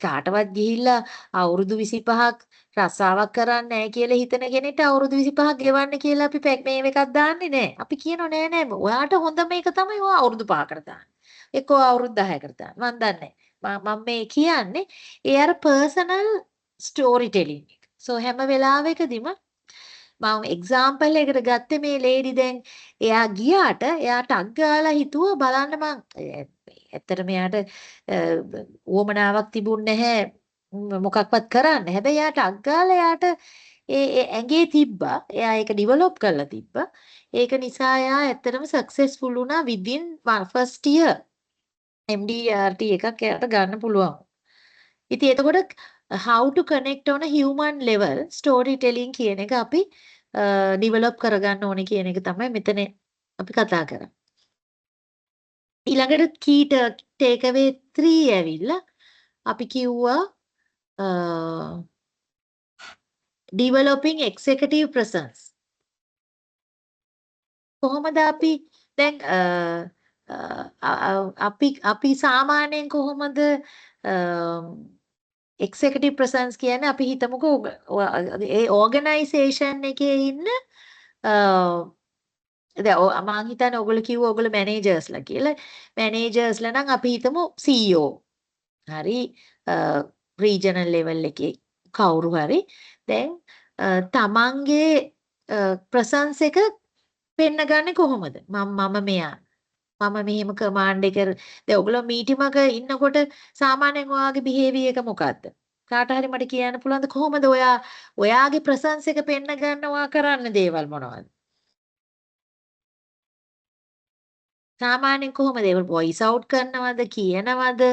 කාටවත් ගිහිල්ලා අවුරුදු 25ක් රස්සාවක් කරන්නේ නැහැ කියලා හිතන කෙනෙක්ට අවුරුදු 25ක් ගෙවන්න කියලා අපි මේ එකක් දාන්නේ නැහැ. අපි කියනවා නෑ ඔයාට හොඳ මේක තමයි ඔයා අවුරුදු 5කට දාන්න. එක්කෝ අවුරුදු 10කට දාන්න. මන් දන්නේ මම මේ කියන්නේ ඒ අර පර්සනල් ස්ටෝරි ටෙලිං එක. සෝ හැම වෙලාවෙකදීම මම එක්සැම්පල් එකකට ගත්තේ මේ ලේඩි දැන් එයා ගියාට එයා ටක් ගාලා හිතුවා බලන්න මං ඇත්තටම එයාට උවමනාවක් තිබුණ නැහැ මොකක්වත් කරන්න. හැබැයි යාට අග්ගාලා යාට ඒ ඇඟේ තිබ්බා. එයා ඒක ඩිවලොප් කරලා තිබ්බා. ඒක නිසා එයා ඇත්තටම සක්සස්ෆුල් වුණා within first year. MDRT එකක් එයාට ගන්න පුළුවන්. ඉතින් එතකොට how to connect on a human level storytelling කියන එක අපි develop කරගන්න ඕනේ කියන එක තමයි මෙතන අපි කතා කරන්නේ. ඊළඟට key takeaway 3 ඇවිල්ලා අපි කිව්වා developing executive presence. කොහොමද අපි දැන් අපි සාමාන්‍යයෙන් කොහොමද executive presence කියන්නේ අපි හිතමුකෝ ඒ organization එකේ ඉන්න දැන් මම හිතන්නේ ඔයගොල්ලෝ කිව්වා ඔයගොල්ලෝ මැනේජර්ස්ලා කියලා. මැනේජර්ස්ලා නම් අපි හිතමු CEO. හරි regional level එකේ කවුරු හරි. දැන් තමන්ගේ presence එක පෙන්න ගන්නේ කොහොමද? මම මෙයා. මම මෙහෙම කමාන්ඩ් එක දැන් ඔයගොල්ලෝ මීටින් එක ඉන්නකොට සාමාන්‍යයෙන් ඔයාගේ behavior එක මොකද්ද? කාට හරි මට කියන්න පුළුවන්ද කොහොමද ඔයාගේ presence එක පෙන්න ගන්න ඔයා කරන්න දේවල් මොනවද? සාමාන්‍යයෙන් කොහොමද ඒක voice out කරනවද කියනවද?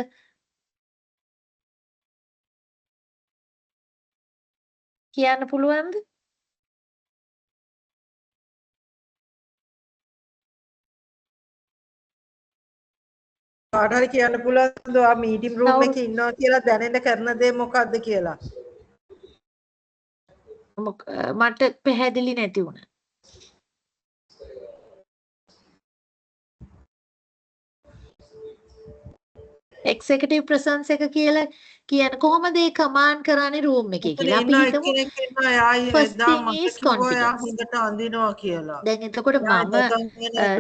කියන්න පුළුවන්ද? කාට හරි කියන්න පුළුවන්ද ඔයා මීටින් රූම් එකේ ඉන්නවා කියලා දැනෙන්න කරන දේ මොකද්ද කියලා? මට පැහැදිලි නැති වුණා. executive presence එක කියලා කියන කොහොමද ඒ කමාන්ඩ් කරන්නේ රූම් එකේ කියලා අපි හිතමු first thing is confidence. හොඳට අඳිනවා කියලා. දැන් එතකොට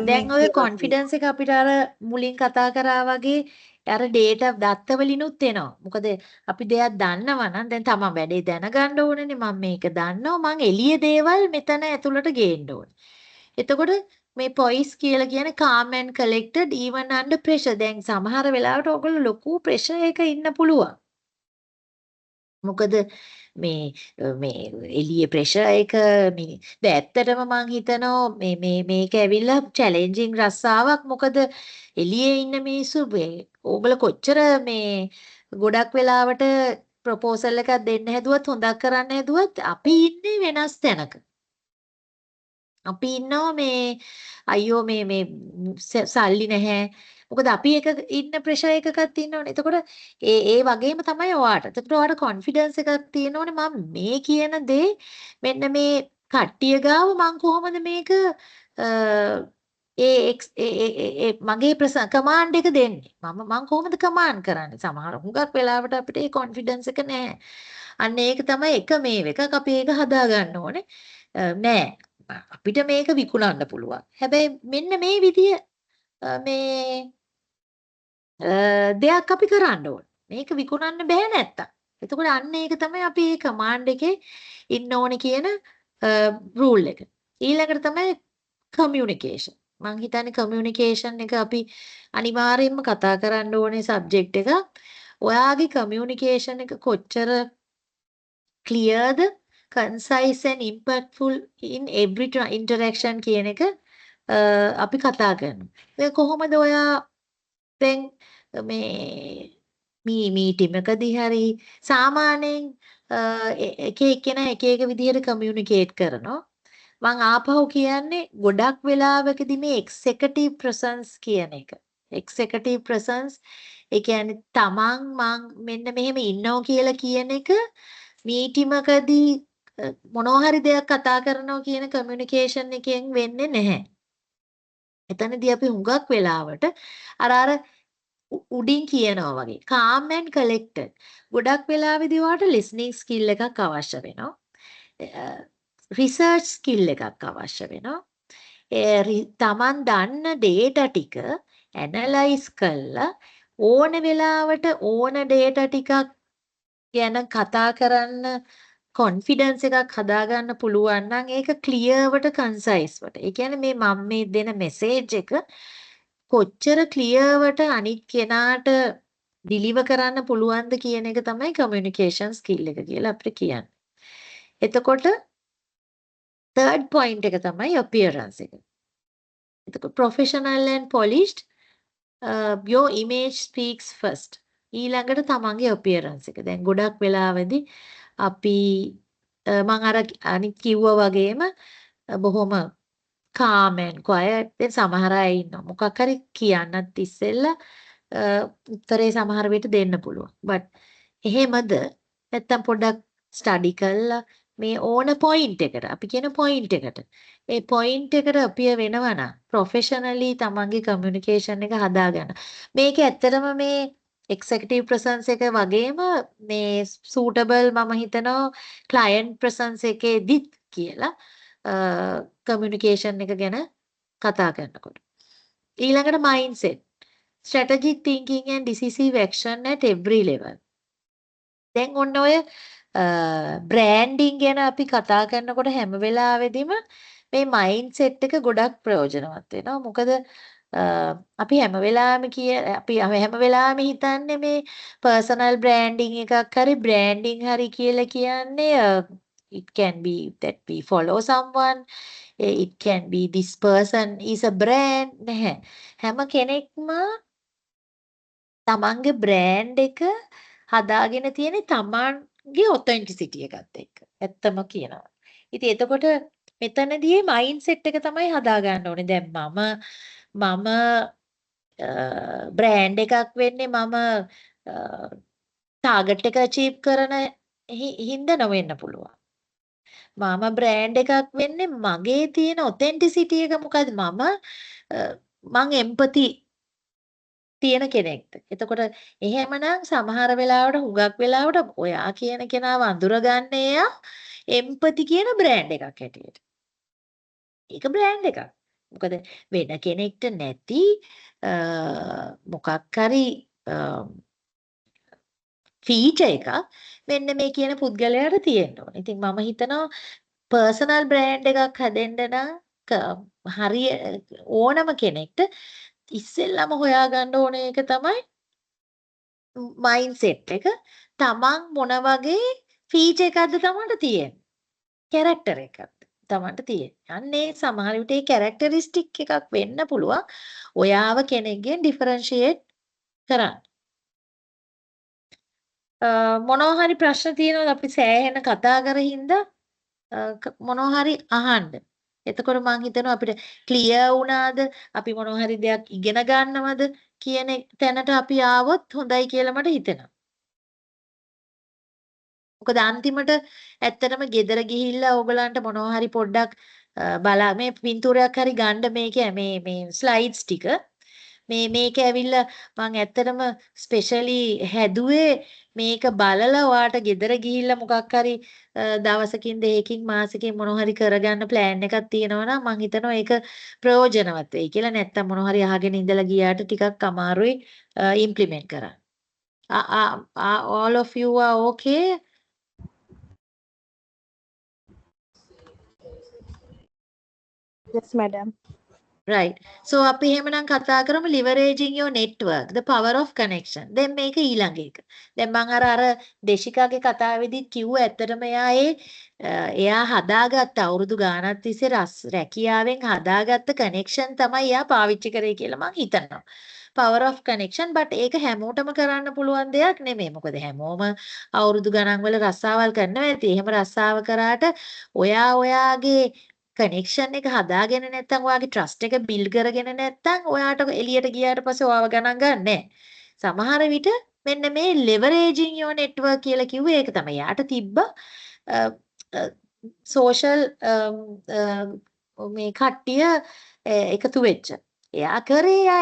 දැන් ඔය confidence එක අපිට අර මුලින් කතා කරා වගේ අර data දත්ත වලිනුත් එනවා. මොකද අපි දෙයක් දන්නවා නම් දැන් තමන් වැඩේ දැනගන්න ඕනේනේ මම මේක දන්නවා මං එළිය දේවල් මෙතන ඇතුළට ගේන්න ඕනේ. එතකොට මේ පොයිස් කියලා කියන්නේ calm and collected even under pressure. දැන් සමහර වෙලාවට ඔයගොල්ලෝ ලොකු pressure එක ඉන්න පුළුවන්. මොකද මේ එළියේ pressure එක මේ දැන් ඇත්තටම මං හිතනවා මේක ඇවිල්ලා challenging රස්සාවක්. මොකද එළියේ ඉන්න මිනිස්සු ඕගොල්ලෝ කොච්චර මේ ගොඩක් වෙලාවට proposal එකක් දෙන්න හැදුවත් හොඳක් කරන්න හැදුවත් අපි ඉන්නේ වෙනස් තැනක. අපි ඉන්නවා මේ අයියෝ මේ සල්ලි නැහැ. මොකද අපි එක ඉන්න ප්‍රෙෂර් එකකක් තියෙනවනේ. එතකොට ඒ වගේම තමයි ඔයාට. එතකොට ඔයාට කොන්ෆිඩන්ස් එකක් තියෙනවනේ මම මේ කියන දේ මෙන්න මේ කට්ටිය ගාව මම කොහොමද මේක මගේ කමාන්ඩ් එක දෙන්නේ. මම කොහොමද කමාන්ඩ් කරන්නේ? සමහර හුඟක් වෙලාවට අපිට ඒ කොන්ෆිඩන්ස් එක නැහැ. අන්න ඒක තමයි එක මේ එකක් අපි ඒක හදා ගන්න ඕනේ. නෑ අපිට මේක විකුණන්න පුළුවන්. හැබැයි මෙන්න මේ විදිය මේ දෙයක් අපි කරන්න ඕන. මේක විකුණන්න බෑ නැත්තම්. එතකොට අන්න ඒක තමයි අපි මේ කමාන්ඩ් එකේ ඉන්න ඕනේ කියන රූල් එක. ඊළඟට තමයි කමියුනිකේෂන්. මම හිතන්නේ කමියුනිකේෂන් එක අපි අනිවාර්යයෙන්ම කතා කරන්න ඕනේ සබ්ජෙක්ට් එක. ඔයාගේ කමියුනිකේෂන් එක කොච්චර clearද, concise and impactful in every interaction කියන එක අපි කතා කරනවා. ඒ කොහොමද ඔයා දැන් මේ මීටින් එකදී හරි සාමාන්‍යයෙන් එක එක්කෙනා එක එක විදිහට කමියුනිකේට් කරනවා. මම ආපහු කියන්නේ ගොඩක් වෙලාවකදී මේ executive presence කියන එක. executive presence ඒ කියන්නේ තමන් මං මෙන්න මෙහෙම ඉන්නවා කියලා කියන එක මීටිමකදී මොනවා හරි දෙයක් කතා කරනවා කියන කමියුනිකේෂන් එකෙන් වෙන්නේ නැහැ. එතනදී අපි හුඟක් වෙලාවට අර උඩින් කියනවා වගේ calm and collected. ගොඩක් වෙලාවෙදී ඔයාලට listening skill එකක් අවශ්‍ය වෙනවා. research skill එකක් අවශ්‍ය වෙනවා. තමන් දන්න data ටික analyze කරලා ඕන වෙලාවට ඕන data ටිකක් ගැන කතා කරන්න කොන්ෆිඩන්ස් එකක් හදාගන්න පුළුවන් නම් ඒක ක්ලියර් වට කන්සයිස් වට. ඒ කියන්නේ මේ මම මේ දෙන මෙසේජ් එක කොච්චර ක්ලියර් වට අනිත් කෙනාට ඩිලිවර් කරන්න පුළුවන්ද කියන එක තමයි කමියුනිකේෂන් ස්කිල් එක කියලා අපිට කියන්නේ. එතකොට third point එක තමයි appearance එක. එතකොට professional and polished your image speaks first. ඊළඟට තමන්ගේ appearance එක. දැන් ගොඩක් වෙලාවෙදී අපි මම අර අනිත් කිව්වා වගේම බොහොම calm and quiet. දැන් සමහර අය ඉන්නවා. මොකක් හරි කියන්නත් ඉස්සෙල්ලා උත්තරේ සමහර විට දෙන්න පුළුවන්. but එහෙමද නැත්තම් පොඩ්ඩක් ස්ටඩි කරලා මේ ඕන පොයින්ට් එකට අපි කියන පොයින්ට් එකට ඒ පොයින්ට් එකට අපිය වෙනවා නම් ප්‍රොෆෙෂනලි තමන්ගේ කමියුනිකේෂන් එක හදාගන්න. මේක ඇත්තටම මේ එක්සිකියුටිව් ප්‍රසන්ස් එක වගේම මේ සූටබල් මම හිතනවා ක්ලයන්ට් ප්‍රසන්ස් එකේදීත් කියලා කමියුනිකේෂන් එක ගැන කතා කරනකොට. ඊළඟට mindset strategic thinking and decisive action at every level. දැන් ඔන්න ඔය බ්‍රෑන්ඩින් ගැන අපි කතා කරනකොට හැම වෙලාවෙදිම මේ මයින්ඩ්සෙට් එක ගොඩක් ප්‍රයෝජනවත් වෙනවා. මොකද අපි හැම වෙලාවෙම හිතන්නේ මේ පර්සනල් බ්‍රෑන්ඩින් එකක් හරි බ්‍රෑන්ඩින් හරි කියලා කියන්නේ it can be that we follow someone, it can be this person is a brand. නැහැ. හැම කෙනෙක්ම තමන්ගේ බ්‍රෑන්ඩ් එක හදාගෙන තියෙන තමන්ගේ ඔතෙන්ටිසිටි එකත් එක්ක. ඇත්තම කියනවා. ඉතින් එතකොට මෙතනදී මයින්ඩ්සෙට් එක තමයි හදාගන්න ඕනේ. දැන් මම බ්‍රෑන්ඩ් එකක් වෙන්නේ මම ටාගට් එක අචීව් කරන හින්දා නොවෙන්න පුළුවන්. මම බ්‍රෑන්ඩ් එකක් වෙන්නේ මගේ තියෙන ඔතෙන්ටිසිටි එක මොකද මම එම්පති තියෙන කෙනෙක්ද. එතකොට එහෙමනම් සමහර වෙලාවට හුඟක් වෙලාවට ඔයා කියන කෙනාව අඳුරගන්නේ එයා එම්පති කියන බ්‍රෑන්ඩ් එකක් හැටියට. ඒක බ්‍රෑන්ඩ් එකක්. මොකද වෙන කෙනෙක්ට නැති මොකක් හරි ෆීචර් එකක් මෙන්න මේ කියන පුද්ගලයාට තියෙන්න ඕනේ. ඉතින් මම හිතනවා පර්සනල් බ්‍රෑන්ඩ් එකක් හදෙන්න නම් හරිය ඕනම කෙනෙක්ට ඉස්සෙල්ලම හොයාගන්න ඕනේ එක තමයි මයින්ඩ්සෙට් එක. තමන් මොන වගේ ෆීචර් එකක්ද තමන්ට තියෙන්නේ? කැරක්ටර් එකක්ද තමන්ට තියෙන්නේ? අන්නේ සමහර විට ඒ කැරක්ටරිස්ටික් එකක් වෙන්න පුළුවන් ඔයාව කෙනෙක්ගෙන් ඩිෆරන්ෂিয়েට් කරන්න. මොනවා හරි ප්‍රශ්න තියෙනවද? අපි සෑහෙන කතා කරින්ද මොනවා හරි අහන්න. එතකොට මම හිතනවා අපිට ක්ලියර් වුණාද? අපි මොනවා හරි දෙයක් ඉගෙන ගන්නවද කියන තැනට අපි ආවොත් හොඳයි කියලා මට හිතෙනවා. මොකද අන්තිමට ඇත්තටම ගෙදර ගිහිල්ලා ඕගලන්ට මොනවා හරි පොඩ්ඩක් බලා මේ පින්තූරයක් හරි ගන්න මේ ස්ලයිඩ්ස් ටික මේක ඇවිල්ලා මම ඇත්තටම ස්පෙෂලි හැදුවේ මේක බලලා ඔයාට ගෙදර ගිහිල්ලා මොකක් හරි දවසකින් දෙකකින් මාසෙකින් මොනවා හරි කරගන්න ප්ලෑන් එකක් තියෙනවා නම් මම හිතනවා ඒක ප්‍රයෝජනවත් වෙයි කියලා. නැත්තම් මොනවා හරි අහගෙන ඉඳලා ගියාට ටිකක් අමාරුයි ඉම්ප්ලිමන්ට් කරන්න. All of you are okay? Yes, madam. Right. So අපි එහෙමනම් කතා කරමු leveraging your network, the power of connection. දැන් මේක ඊළඟ එක. දැන් මම අර දේශිකාගේ කතාවේදී කිව්ව ඇත්තටම එයා හදාගත්ත අවුරුදු ගාණක් තිස්සේ රැකියාවෙන් හදාගත්ත connection තමයි එයා පාවිච්චි කරේ කියලා මම හිතනවා. power of connection but ඒක හැමෝටම කරන්න පුළුවන් දෙයක් නෙමෙයි. මොකද හැමෝම අවුරුදු ගණන් වල රස්සාවල් කරනවා ඇති. එහෙම රස්සාව කරාට ඔයාගේ කනෙක්ෂන් එක හදාගෙන නැත්නම් ඔයාගේ ට්‍රස්ට් එක බිල්ඩ් කරගෙන නැත්නම් ඔයාට එළියට ගියාට පස්සේ ඔයාව ගණන් ගන්නෑ. සමහර විට මෙන්න මේ leveraging your network කියලා කිව්වේ ඒක තමයි. යාට තිබ්බ social මේ කට්ටිය එකතු වෙච්ච. එයා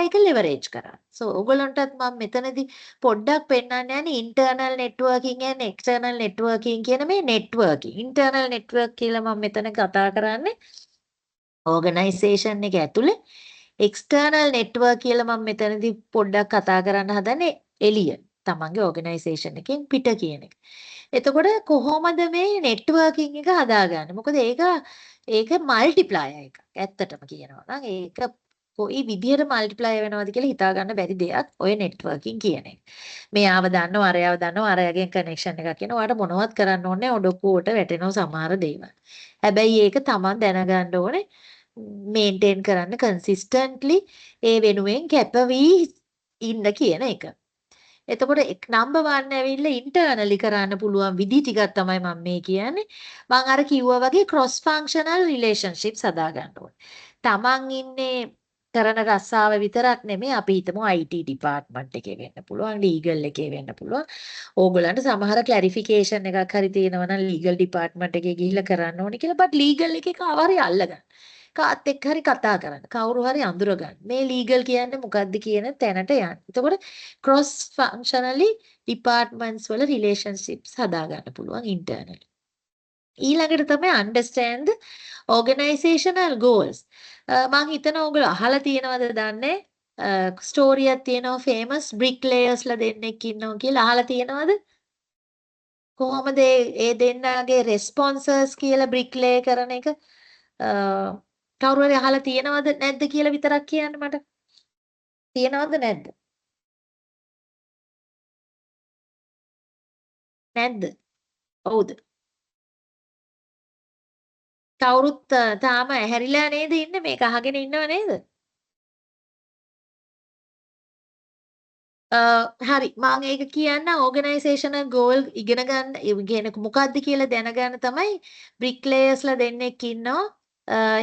ඒක leverage කරා. So ඔයගොල්ලන්ටත් මම මෙතනදී පොඩ්ඩක් පෙන්නන්න යන්නේ internal networking and external networking කියන මේ networking. internal network කියලා මම මෙතන කතා කරන්නේ organization එක ඇතුලේ. external network කියලා මම මෙතනදී පොඩ්ඩක් කතා කරන්න හදන්නේ එළිය. තමන්ගේ organization එකෙන් පිට කියන එක. එතකොට කොහොමද මේ networking එක හදාගන්නේ? මොකද ඒක multiplier එකක්. ඇත්තටම කියනවා නම් ඒක කොයි විදිහට මල්ටිප්ලයි වෙනවද කියලා හිතා ගන්න බැරි දෙයක් ඔය නෙට්වර්කින් කියන එක. මෙයාව දන්නවා, අරයාව දන්නවා, අරයාගෙන් කනෙක්ෂන් එකක් එනවා. ඔයාලට මොනවත් කරන්න ඕනේ ඔඩොක්කුවට වැටෙනවා සමහර දේවල්. හැබැයි ඒක තමන් දැනගන්න ඕනේ මේන්ටේන් කරන්න කන්සිස්ටන්ට්ලි ඒ වෙනුවෙන් කැපවී ඉන්න කියන එක. එතකොට නම්බර් 1 ඇවිල්ලා ඉන්ටර්නලි කරන්න පුළුවන් විදි ටිකක් තමයි මම මේ කියන්නේ. මම අර කිව්වා වගේ ක්‍රොස් ෆන්ක්ෂනල් රිලේෂන්ෂිප්ස් හදා ගන්න ඕනේ. තමන් ඉන්නේ කරන රස්සාව විතරක් නෙමෙයි අපි හිතමු IT ඩිපාර්ට්මන්ට් එකේ වෙන්න පුළුවන්, ලීගල් එකේ වෙන්න පුළුවන්. ඕගොල්ලන්ට සමහර ක්ලැරිෆිකේෂන් එකක් හරි තියෙනවා නම් ලීගල් ඩිපාර්ට්මන්ට් එකේ ගිහිල්ලා කරන්න ඕනේ කියලා. බට් ලීගල් එකේ කාව හරි අල්ලගන්න. කාත් එක්ක හරි කතා කරන්න. කවුරු හරි අඳුර ගන්න. මේ ලීගල් කියන්නේ මොකක්ද කියන තැනට යන්න. එතකොට ක්‍රොස් ෆන්ක්ෂනලි ඩිපාර්ට්මන්ට්ස් වල රිලේෂන්ෂිප්ස් හදා ගන්න පුළුවන් ඉන්ටර්නලි. ඊළඟට තමයි understand the organizational goals. මම හිතනවා ඔයගොල්ලෝ අහලා තියෙනවද දන්නේ ස්ටෝරියක් තියෙනවා famous bricklayers ලා දෙන්නෙක් ඉන්නවා කියලා අහලා තියෙනවද? කොහොමද ඒ දෙන්නගේ responses කියලා bricklay කරන එක කවුරු හරි අහලා තියෙනවද නැද්ද කියලා විතරක් කියන්න මට. තියෙනවද නැද්ද? නැද්ද? ඔව්ද? කවුරුත් තාම ඇහැරිලා නේද ඉන්නේ මේක අහගෙන ඉන්නව නේද? හරි මම ඒක කියන්න ඕගනයිසේෂනල් ගෝල් ඉගෙන ගන්න කියන්නේ මොකක්ද කියලා දැනගන්න තමයි බ්‍රික්ලේයර්ස්ලා දෙන්නෙක් ඉන්නවා.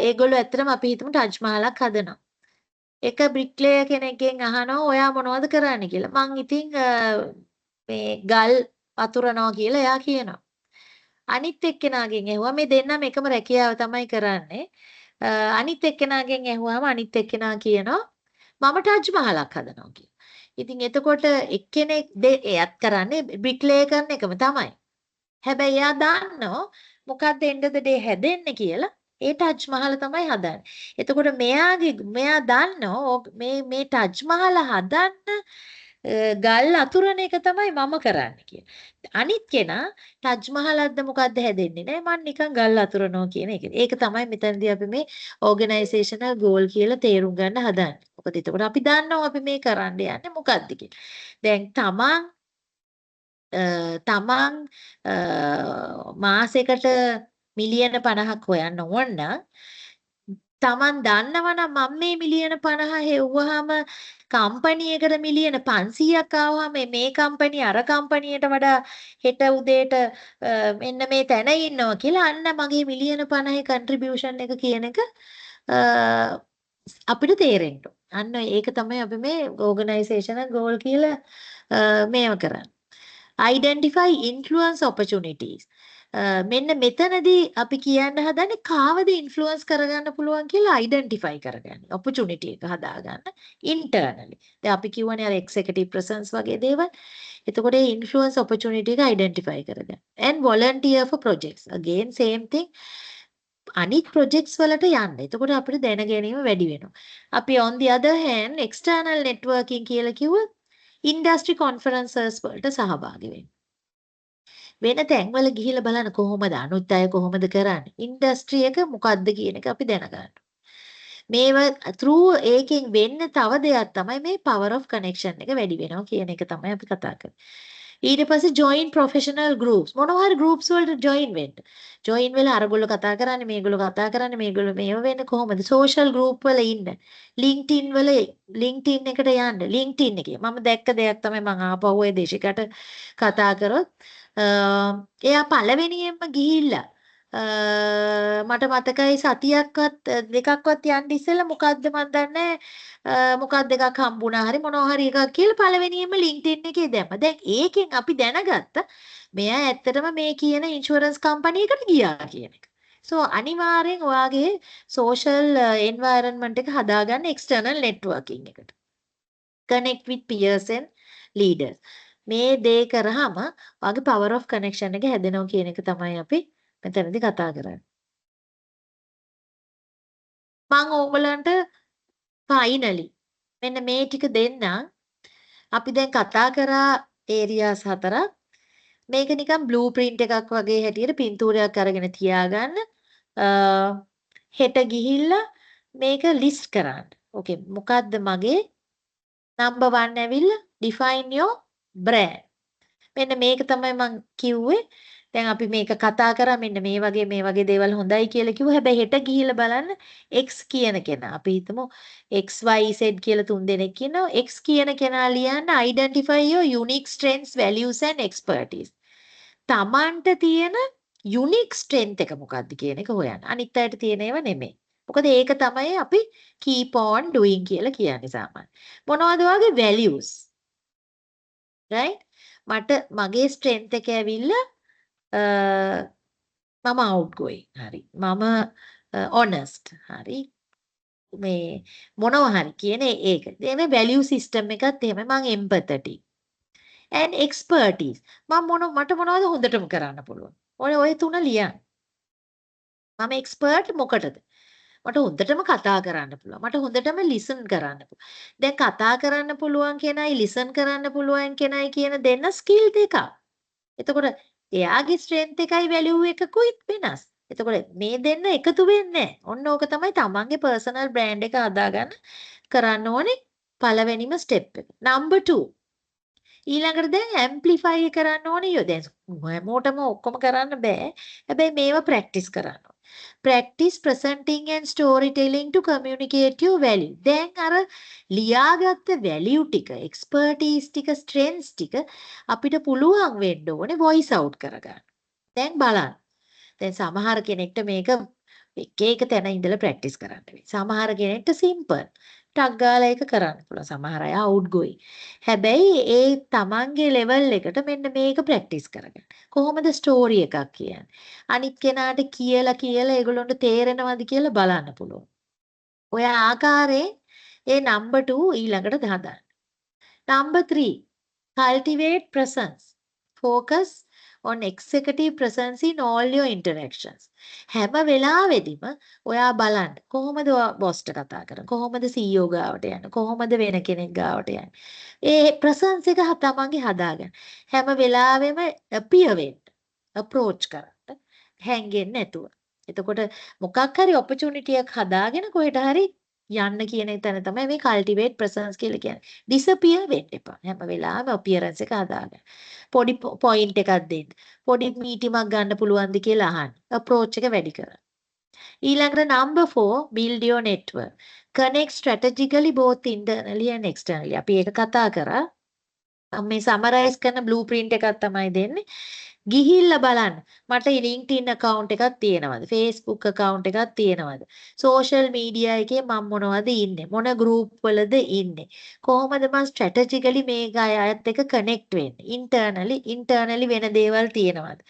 ඒගොල්ලෝ ඇත්තටම අපි හිතමු ටජ් මහලක් හදනවා. එක බ්‍රික්ලේයර් කෙනෙක්ගෙන් අහනවා ඔයා මොනවද කරන්නේ කියලා. මං ඉතින් මේ ගල් වතුරනවා කියලා එයා කියනවා. අනිත් එක්කෙනාගෙන් ඇහුවා මේ දෙන්නම එකම රැකියාව තමයි කරන්නේ. අනිත් එක්කෙනාගෙන් ඇහුවාම අනිත් එක්කෙනා කියනවා මම ටජ් මහලක් හදනවා කියලා. ඉතින් එතකොට එක්කෙනෙක් එයත් කරන්නේ බ්‍රික්ලේ කරන එකම තමයි. හැබැයි එයා දන්නෝ මොකක්ද end of the day හැදෙන්නේ කියලා. ඒ ටජ් මහල තමයි හදන්නේ. එතකොට මෙයා දන්නෝ මේ ටජ් මහල හදන්න ගල් අතුරන එක තමයි මම කරන්නේ කියලා. අනිත් කෙනා ටජ් මහලක්ද මොකද්ද හැදෙන්නේ නෑ මම නිකන් ගල් අතුරනවා කියන එක. ඒක තමයි මෙතනදී අපි මේ ඕගනයිසේෂනල් ගෝල් කියලා තේරුම් ගන්න හදන්නේ. මොකද එතකොට අපි දන්නවා අපි මේ කරන්න යන්නේ මොකද්ද කියලා. දැන් තමන් මාසෙකට මිලියන 50ක් හොයන්න ඕන නම් තමන් දන්නවනම් මම මේ මිලියන 50 හෙව්වහම කම්පැනි එකට මිලියන 500ක් ආවම මේ කම්පැනි අර කම්පැනියට වඩා හෙට උදේට මෙන්න මේ තැන ඉන්නවා කියලා අන්න මගේ මිලියන 50 කන්ට්‍රිබියුෂන් එක කියන එක අපිට තේරෙන්න. අන්න ඒක තමයි අපි මේ ඕගනයිසේෂනල් ගෝල් කියලා මේව කරන්නේ. Identify influence opportunities. මෙන්න මෙතනදී අපි කියන්න හදන්නේ කාවද ඉන්ෆ්ලුවන්ස් කරගන්න පුළුවන් කියලා අයිඩෙන්ටිෆයි කරගන්න. ඔපචුනිටි එක හදාගන්න ඉන්ටර්නලි. දැන් අපි කියවනේ අර එක්සිකියුටිව් ප්‍රසන්ස් වගේ දේවල්. එතකොට ඒ ඉන්ෆ්ලුවන්ස් ඔපචුනිටි එක අයිඩෙන්ටිෆයි කරගන්න. and volunteer for projects. again same thing. අනිත් projects වලට යන්න. එතකොට අපිට දැන ගැනීම වැඩි වෙනවා. අපි on the other hand external networking කියලා කිව්වොත් industry conferences වලට සහභාගී වෙන්න. වෙන තැන්වල ගිහිල්ලා බලන්න කොහොමද අනුත් අය කොහොමද කරන්නේ ඉන්ඩස්ට්‍රි එක මොකද්ද කියන එක අපි දැනගන්න. මේව through ඒකෙන් වෙන්න තව දෙයක් තමයි මේ power of connection එක වැඩි වෙනවා කියන එක තමයි අපි කතා කරන්නේ. ඊට පස්සේ join professional groups මොනවා හරි groups වලට join වෙන්න. join වෙලා අරගොල්ලෝ කතා කරන්නේ මේගොල්ලෝ කතා කරන්නේ මේගොල්ලෝ මේව වෙන්නේ කොහොමද social group වල ඉන්න. LinkedIn එකට යන්න. LinkedIn එකේ මම දැක්ක දෙයක් තමයි මම ආපහු ඒ දේශිකට කතා කරොත් එයා පළවෙනියෙන්ම ගිහිල්ලා මට මතකයි සතියක්වත් දෙකක්වත් යන්න ඉස්සෙල්ලා මොකද්ද මන් දන්නේ මොකක්ද එකක් හම්බුණා හරි මොනවා හරි එකක් කියලා පළවෙනියෙන්ම LinkedIn එකේ දැම්ම. දැන් ඒකෙන් අපි දැනගත්ත මෙයා ඇත්තටම මේ කියන ඉන්ෂුරන්ස් කම්පැනි එකට ගියා කියන එක. So අනිවාර්යෙන් ඔයාගේ social environment එක හදාගන්න external networking එකට. Connect with peers and leaders. මේ දේ කරාම ඔයාගේ power of connection එක හැදෙනවා කියන එක තමයි අපි මෙතනදී කතා කරන්නේ. මම ඕගලන්ට finally මෙන්න මේ ටික දෙන්න අපි දැන් කතා කරා areas 4ක්. මේක නිකන් blueprint එකක් වගේ හැටියට පින්තූරයක් අරගෙන තියාගන්න. හෙට ගිහිල්ලා මේක list කරන්න. okay මොකද්ද මගේ number 1 ඇවිල්ලා define your brand. මෙන්න මේක තමයි මම කිව්වේ. දැන් අපි මේක කතා කරා මෙන්න මේ වගේ දේවල් හොඳයි කියලා කිව්වා. හැබැයි හෙට ගිහිල්ලා බලන්න X කියන කෙනා. අපි හිතමු X Y Z කියලා 3 දෙනෙක් ඉන්නවා. X කියන කෙනා ලියන්න identify your unique strengths, values and expertise. තමන්ට තියෙන unique strength එක මොකක්ද කියන එක හොයන්න. අනිත් අයට තියෙන ඒවා නෙමෙයි. මොකද ඒක තමයි අපි keep on doing කියලා කියන්නේ සාමාන්‍යයෙන්. මොනවද වගේ values? right? මට මගේ strength එක ඇවිල්ලා මම outgoing. හරි. මම honest. හරි. මේ මොනවා හරි කියන ඒක. මේ value system එකත් එහෙම මම empathetic. and expertise. මට මොනවද හොඳටම කරන්න පුළුවන්. ඔය තුන ලියන්න. මම expert මොකටද? මට හොඳටම කතා කරන්න පුළුවන්. මට හොඳටම listen කරන්න පුළුවන්. දැන් කතා කරන්න පුළුවන් කෙනයි listen කරන්න පුළුවන් කෙනයි කියන දෙන්න skill දෙකක්. එතකොට එයාගේ strength එකයි value එකකුයි වෙනස්. එතකොට මේ දෙන්න එකතු වෙන්නේ නැහැ. ඔන්න ඕක තමයි තමන්ගේ personal brand එක හදාගන්න කරන්න ඕනේ පළවෙනිම step එක. number 2. ඊළඟට දැන් ඇම්ප්ලිෆයි කරන්න ඕනේ යෝ දැන් හැමෝටම ඔක්කොම කරන්න බෑ හැබැයි මේවා ප්‍රැක්ටිස් කරන්න ඕනේ practice presenting and storytelling to communicate your value දැන් අර ලියාගත්ත value ටික expertise ටික strengths ටික අපිට පුළුවන් වෙන්න ඕනේ voice out කරගන්න දැන් බලන්න දැන් සමහර කෙනෙක්ට මේක එක තැන ඉඳලා ප්‍රැක්ටිස් කරන්න වෙයි සමහර කෙනෙක්ට simple ටක් ගාලා ඒක කරන්න පුළුවන්. සමහර අය outgoing. හැබැයි ඒ තමන්ගේ level එකට මෙන්න මේක ප්‍රැක්ටිස් කරගන්න. කොහොමද ස්ටෝරි එකක් කියන්නේ? අනිත් කෙනාට කියලා ඒගොල්ලන්ට තේරෙනවද කියලා බලන්න පුළුවන්. ඔය ආකාරයෙන් ඒ number 2 ඊළඟට හදාන්න. number 3 cultivate presence. Focus on executive presence in all your interactions. හැම වෙලාවෙදිම ඔයා බලන්න කොහොමද බොස්ට කතා කරන්නේ කොහොමද CEO ගාවට යන්නේ කොහොමද වෙන කෙනෙක් ගාවට යන්නේ ඒ ප්‍රසන්ස් එක තමන්ගේ හදාගන්න හැම වෙලාවෙම appear වෙන්න approach කරන්න හැංගෙන්නේ නැතුව එතකොට මොකක් හරි opportunity එකක් හදාගෙන කොහෙට හරි යන්න කියන තැන තමයි මේ cultivate presence කියලා කියන්නේ disappear වෙන්න එපා හැම වෙලාවෙම appearance එක හදාගන්න පොඩි point එකක් දෙන්න පොඩි මීටිමක් ගන්න පුළුවන්ද කියලා අහන්න approach එක වැඩි කරන්න ඊළඟට number 4 build your network connect strategically both internally and externally අපි ඒක කතා කරා මේ summarize කරන blueprint එකක් තමයි දෙන්නේ ගිහිල්ලා බලන්න මට LinkedIn account එකක් තියෙනවද Facebook account එකක් තියෙනවද social media එකේ මම මොනවද ඉන්නේ මොන group වලද ඉන්නේ කොහොමද මම strategically මේක අයත් එක්ක connect වෙන්නේ internally වෙන දේවල් තියෙනවද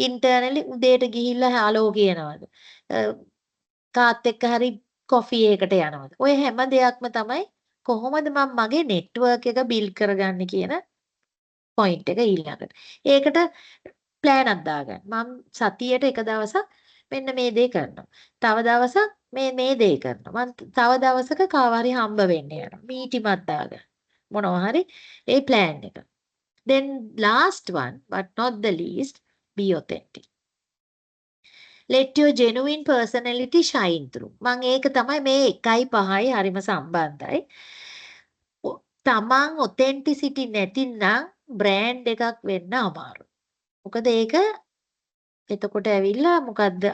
internally උදේට ගිහිල්ලා hello කියනවද කාත් එක්ක හරි coffee එකකට යනවද ඔය හැම දෙයක්ම තමයි කොහොමද මම මගේ network එක build කරගන්නේ කියන point එක ඊළඟට ඒකට plan එකක් දාගන්න. මම සතියට එක දවසක් මෙන්න මේ දේ කරනවා. තව දවසක් මේ දේ කරනවා. මම තව දවසක කාව හරි හම්බ වෙන්න යනවා. මීටිමක් දාගන්න. මොනවා හරි ඒ plan එක. Then last one but not the least be authentic. Let your genuine personality shine through. මම ඒක තමයි මේ 1.5යි හරිම සම්බන්ධයි. තමන් authenticity නැතිනම් brand එකක් වෙන්න අමාරුයි. මොකද ඒක එතකොට ඇවිල්ලා මොකද්ද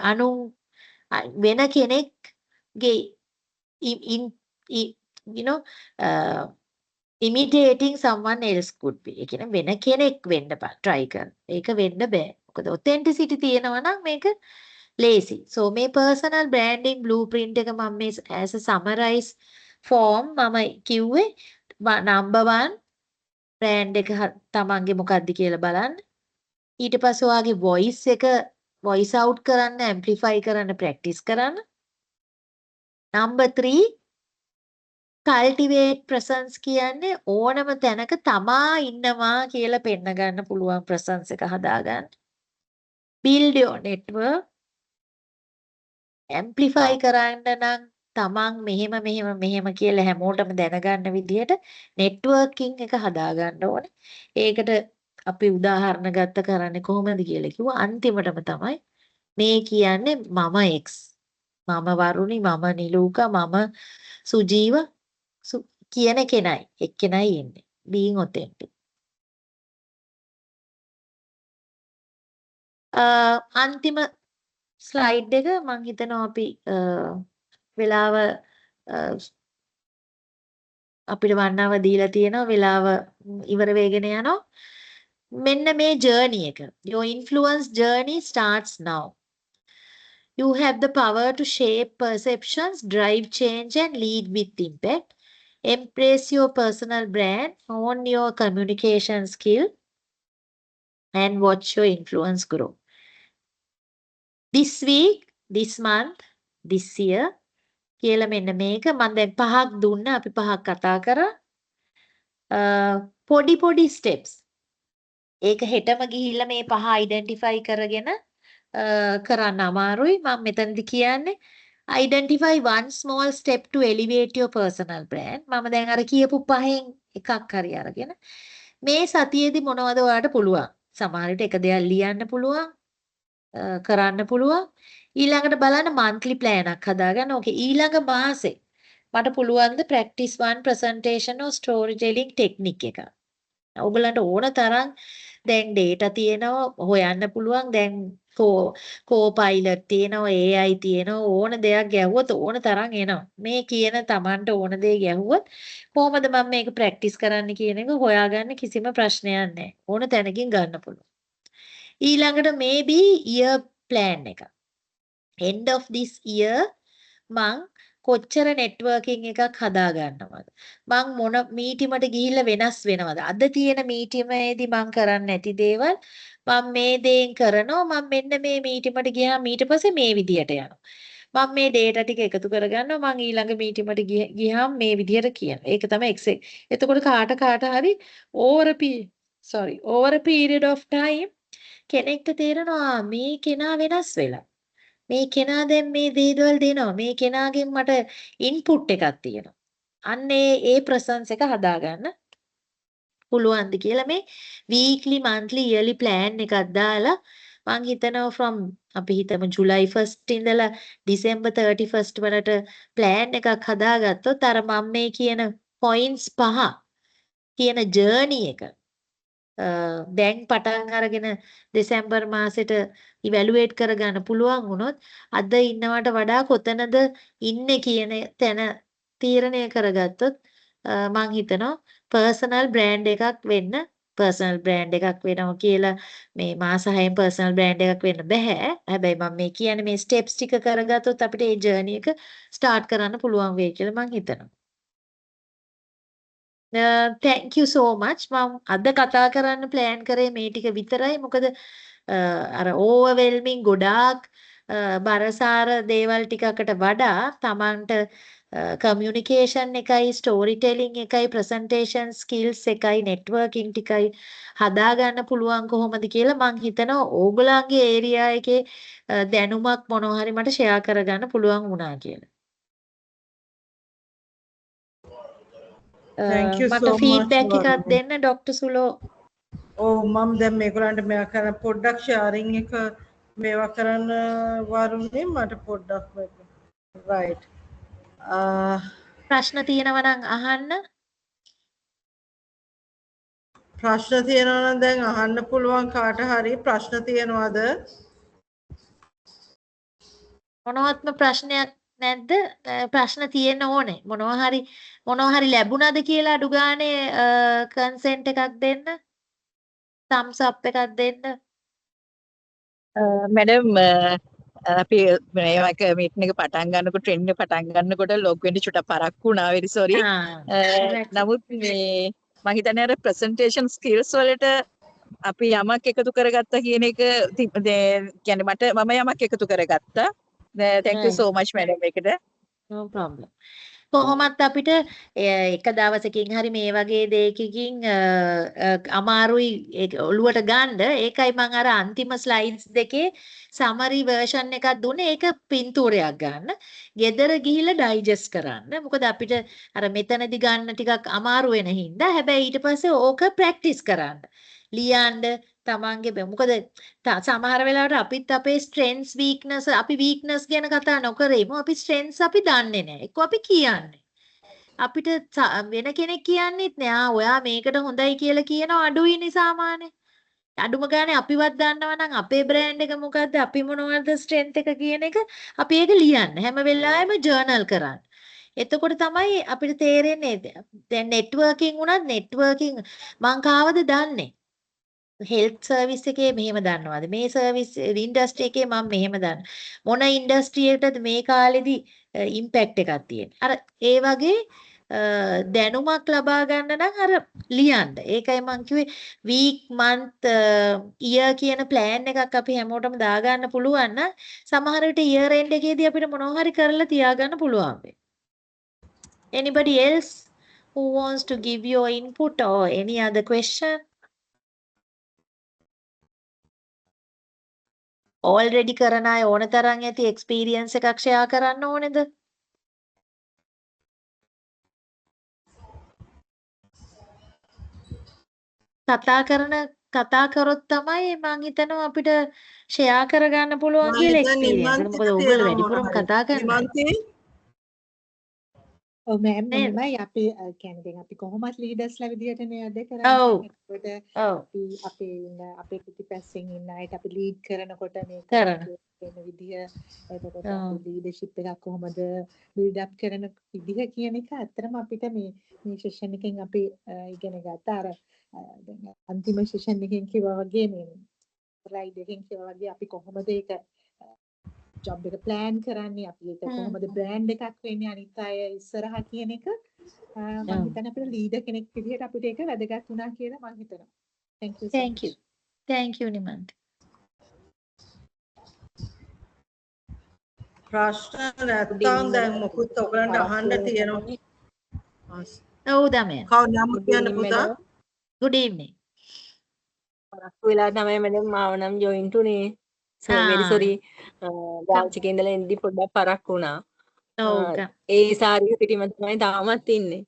වෙන කෙනෙක්ගේ you know imitating someone else could be. ඒ කියන්නේ වෙන කෙනෙක් වෙන්න try කරන. ඒක වෙන්න බෑ. මොකද authenticity තියෙනවා නම් මේක lazy. So මේ personal branding blueprint එක මම මේ as a summarize form මම කිව්වේ number 1 brand එක තමන්ගේ මොකද්ද කියලා බලන්න. ඊට පස්සේ ඔයාගේ voice out කරන්න amplify කරන්න practice කරන්න number 3 cultivate presence කියන්නේ ඕනම තැනක තමා ඉන්නවා කියලා පෙන්න ගන්න පුළුවන් presence එක හදාගන්න build your network amplify කරන්න නම් තමන් මෙහෙම කියලා හැමෝටම දැනගන්න විදිහට networking එක හදාගන්න ඕනේ ඒකට අපි උදාහරණ ගත්ත කරන්නේ කොහොමද කියලා කිව්වා අන්තිමටම තමයි මේ කියන්නේ මම X මම වරුණි මම නිලූකා මම සුජීව කියන කෙනයි එක්කෙනයි ඉන්නේ being authentic. අන්තිම ස්ලයිඩ් එක මම හිතනවා අපි වෙලාව අපිට වන්නාව දීලා තියෙනවා වෙලාව ඉවර වෙගෙන යනවා. මෙන්න මේ ජර්නි එක. Your influence journey starts now. You have the power to shape perceptions, drive change, and lead with impact. Embrace your personal brand, hone your communication skill, and watch your influence grow. This week, this month, this year, කියලා මෙන්න මේක මම දැන් පහක් දුන්නා අපි පහක් කතා කරා. පොඩි පොඩි steps. ඒක හෙටම ගිහිල්ලා මේ පහ identify කරගෙන කරන්න අමාරුයි. මම මෙතනදි කියන්නේ identify one small step to elevate your personal brand. මම දැන් අර කියපු පහෙන් එකක් හරි අරගෙන මේ සතියේදී මොනවද ඔයාලට පුළුවන්? සමහර විට එක දෙයක් ලියන්න පුළුවන්, කරන්න පුළුවන්. ඊළඟට බලන්න monthly plan එකක් හදාගන්න. ඕකේ ඊළඟ මාසේ මට පුළුවන් ද practice one presentation or storytelling technique එක. ඔයගලන්ට ඕන තරම් දැන් data තියෙනවා හොයන්න පුළුවන්. දැන් co-pilot තියෙනවා AI තියෙනවා ඕන දෙයක් ගැහුවොත් ඕන තරම් එනවා. මේ කියන Tamanට ඕන දේ ගැහුවොත් කොහොමද මම මේක practice කරන්න කියන එක හොයාගන්න කිසිම ප්‍රශ්නයක් නැහැ. ඕන තැනකින් ගන්න පුළුවන්. ඊළඟට maybe year plan එක. end of this year මං කොච්චර networking එකක් හදා ගන්නවද මං මොන මීටිමට ගිහිල්ලා වෙනස් වෙනවද අද තියෙන මීටිමේදී මං කරන්නේ නැති දේවල් මම මේ දේෙන් කරනවා මම මෙන්න මේ මීටිමට ගියාම ඊට පස්සේ මේ විදියට යනවා මම මේ data ටික එකතු කරගන්නවා මං ඊළඟ මීටිමට ගියාම මේ විදියට කියනවා ඒක තමයි එතකොට කාට හරි over a period of time කෙනෙක්ට තේරෙනවා මේ කෙනා වෙනස් වෙලා මේ කෙනා දැන් මේ දේවල් දෙනවා මේ කෙනාගෙන් මට ඉන්පුට් එකක් තියෙනවා අන්න ඒ ප්‍රසන්ස් එක හදාගන්න පුළුවන්ද කියලා මේ weekly monthly yearly plan එකක් දාලා මං හිතනවා from අපි හිතමු July 1st ඉඳලා December 31st වලට plan එකක් හදාගත්තොත් අර මම මේ කියන points 5 කියන journey එක දැන් පටන් අරගෙන දෙසැම්බර් මාසෙට ඉවැලුවේට් කරගන්න පුළුවන් වුණොත් අද ඉන්නවට වඩා කොතනද ඉන්නේ කියන තැන තීරණය කරගත්තොත් මං හිතනවා පර්සනල් බ්‍රෑන්ඩ් එකක් වෙනවා කියලා මේ මාස 6න් පර්සනල් බ්‍රෑන්ඩ් එකක් වෙන්න බෑ. හැබැයි මම මේ කියන්නේ මේ ස්ටෙප්ස් ටික කරගත්තොත් අපිට මේ ජර්නි එක ස්ටාර්ට් කරන්න පුළුවන් වෙයි කියලා මං හිතනවා. thank you so much මම අද කතා කරන්න plan කරේ මේ ටික විතරයි මොකද අර overwhelming ගොඩාක් බරසාර දේවල් ටිකකට වඩා Tamanට communication එකයි storytelling එකයි presentation skills එකයි networking ටිකයි හදා ගන්න පුළුවන් කොහොමද කියලා මම හිතනවා ඕගොල්ලන්ගේ area එකේ දැනුමක් මොනවා හරි මට share කරගන්න පුළුවන් වුණා කියලා. Thank you මට so feedback much, එකක් දෙන්න ඩොක්ටර් සුලෝ. ඔව් මම දැන් මේගොල්ලන්ට මේවා කරන පොඩ්ඩක් sharing එක මේවා කරන්න වරුනේ මට පොඩ්ඩක් right ප්‍රශ්න තියෙනවා නම් අහන්න. ප්‍රශ්න තියෙනවා නම් දැන් අහන්න පුළුවන් කාට හරි ප්‍රශ්න තියෙනවද? මොනවත්ම ප්‍රශ්නයක් නැද්ද? ප්‍රශ්න තියෙන්න ඕනේ. මොනවා හරි ලැබුණාද කියලා අඩු ගානේ කන්සෙන්ට් එකක් දෙන්න. thumbs up එකක් දෙන්න. මැඩම් අපි මේක මීටින් එක පටන් ගන්නකොට ට්‍රෙන්ඩ් එක පටන් ගන්නකොට ලොග් වෙන්න චුට්ටක් පරක්කු වුණා very sorry. නමුත් මේ මම හිතන්නේ අර ප්‍රසන්ටේෂන් ස්කිල්ස් වලට අපි යමක් එකතු කරගත්තා කියන එක කියන්නේ මම යමක් එකතු කරගත්තා. thank you so much madam ඒකට. no problem. කොහොමත් අපිට එක දවසකින් හරි මේ වගේ දෙයකින් අමාරුයි ඔළුවට ගන්න. ඒකයි මම අර අන්තිම ස්ලයිඩ්ස් දෙකේ සමරි වර්ෂන් එකක් දුන්නේ. ඒක පින්තූරයක් ගන්න. ගෙදර ගිහිල්ලා ඩයිජෙස්ට් කරන්න. මොකද අපිට අර මෙතනදි ගන්න ටිකක් අමාරු වෙන හින්දා. හැබැයි ඊට පස්සේ ඕක ප්‍රැක්ටිස් කරන්න. ලියන්න තමන්ගේ මොකද සමහර වෙලාවට අපිත් අපේ ස්ට්‍රෙන්ත්ස් වීක්නස් අපි වීක්නස් ගැන කතා නොකරේමු අපි ස්ට්‍රෙන්ත්ස් අපි දන්නේ නැහැ එක්ක අපි කියන්නේ අපිට වෙන කෙනෙක් කියන්නෙත් නෑ. ඔයා මේකට හොඳයි කියලා කියනවා අඩුයිනේ සාමාන්‍ය. අඩුම ගානේ අපිවත් දන්නවා නම් අපේ බ්‍රෑන්ඩ් එක මොකද්ද අපි මොනවද ස්ට්‍රෙන්ත් එක කියන එක අපි ඒක ලියන්න. හැම වෙලාවෙම ජර්නල් කරන්න. එතකොට තමයි අපිට තේරෙන්නේ දැන් නෙට්වර්කින් උනත් නෙට්වර්කින් මං කාවද දන්නේ. හෙල්ත් සර්විස් එකේ මෙහෙම දන්නවද මේ සර්විස් ඉන්ඩස්ට්‍රි එකේ මම මෙහෙම දන්න මොන ඉන්ඩස්ට්‍රියකටද මේ කාලෙදි ඉම්පැක්ට් එකක් තියෙන්නේ අර ඒ වගේ දැනුමක් ලබා ගන්න නම් අර ලියන්න ඒකයි මම කිව්වේ වීක් මන්ත් ඉයර් කියන ප්ලෑන් එකක් අපි හැමෝටම දාගන්න පුළුවන් නම් සමහර විට ඉයර් එන්ඩ් එකේදී අපිට මොනවා හරි කරලා තියාගන්න පුළුවන් වෙයි anybody else who wants to give your input or any other question already කරන අය ඕන තරම් ඇති එක්ස්පීරියන්ස් එකක් ෂෙයා කරන්න ඕනේද? කතා කරොත් තමයි මං හිතනවා අපිට ෂෙයා කරගන්න පුළුවන් කියලා එක්ස්පීරියන්ස් එක. මොකද ඔයගොල්ලෝ වැඩිපුරම කතා කරනවා. ඔව් මෑම් මෙහෙමයි අපි කියන්නේ දැන් අපි කොහොමත් ලීඩර්ස්ලා විදියටනේ අද කරන්නේ. ඒකට අපි අපේ පිටිපස්සෙන් ඉන්න අයට අපි ලීඩ් කරනකොට මේ වෙන විදිය එතකොට අපි ලීඩර්ෂිප් එකක් කොහොමද බිල්ඩ් අප් කරන විදිහ කියන එක ඇත්තටම අපිට මේ සෙෂන් එකෙන් අපි ඉගෙන ගත්තා. අර දැන් අන්තිම සෙෂන් එකෙන් කිව්වා වගේ මේ රයිඩ් එකෙන් කිව්වා වගේ අපි කොහොමද ඒක ජොබ් එක ප්ලෑන් කරන්නේ අපි ඒක කොහොමද බ්‍රෑන්ඩ් එකක් වෙන්නේ අනිත් අය ඉස්සරහා කියන එක මම හිතන්නේ අපිට ලීඩර් කෙනෙක් විදිහට අපිට ඒක වැදගත් වුණා කියලා මම හිතනවා. Thank you නිමන්ත. ප්‍රශ්න නැත්තම් දැන් මොකුත් ඔයගලන්ට අහන්න තියෙනවා. ඔව් දමයන්. කවුද නම කියන්න පුතා? Good evening. පරක්කු වෙලා තමයි මැඩම් මාව නම් ජොයින්ට් උනේ. So very sorry. branch එකේ ඉඳලා එන්දි පොඩ්ඩක් පරක්කු වුණා. ඒ සාරිය පිටිම තමයි තාමත් ඉන්නේ.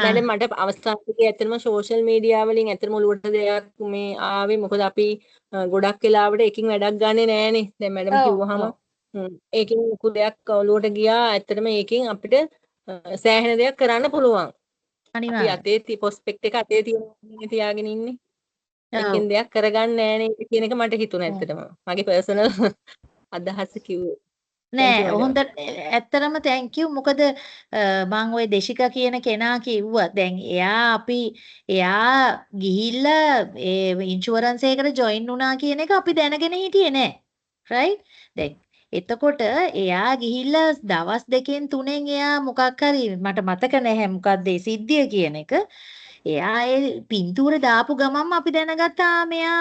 මැඩම් මට අවස්ථාවකදී ඇත්තටම සෝෂල් මීඩියා වලින් ඇත්තටම ඔලුවට දෙයක් මේ ආවේ මොකද අපි ගොඩක් වෙලාවට එකකින් වැඩක් ගන්නෙ නෑනේ. දැන් මැඩම් කිව්වහම ඒකෙන් ලොකු දෙයක් ඔලුවට ගියා. ඇත්තටම ඒකෙන් අපිට සෑහෙන දෙයක් කරන්න පුළුවන්. අපි අතේ ප්‍රොස්පෙක්ට් එක අතේ තියාගෙන ඉන්නේ. ඒකෙන් දෙයක් කරගන්න නෑනේ කියන එක මට හිතුණා ඇත්තටම. මගේ පර්සනල් අදහස කිව්වේ. නෑ හොඳ ඇත්තටම thank you මොකද මම ওই දේශිකා කියන කෙනා කිව්වා දැන් එයා ගිහිල්ලා ඒ ඉන්ෂුරන්ස් එකකට ජොයින් වුණා කියන එක අපි දැනගෙන හිටියේ නෑ right දැන් එතකොට එයා ගිහිල්ලා දවස් දෙකෙන් තුනෙන් එයා මොකක් හරි මට මතක නැහැ මොකක්ද ඒ සිද්ධිය කියන එක එයා ඒ පින්තූර දාපු ගමන්ම අපි දැනගත්තා මෙයා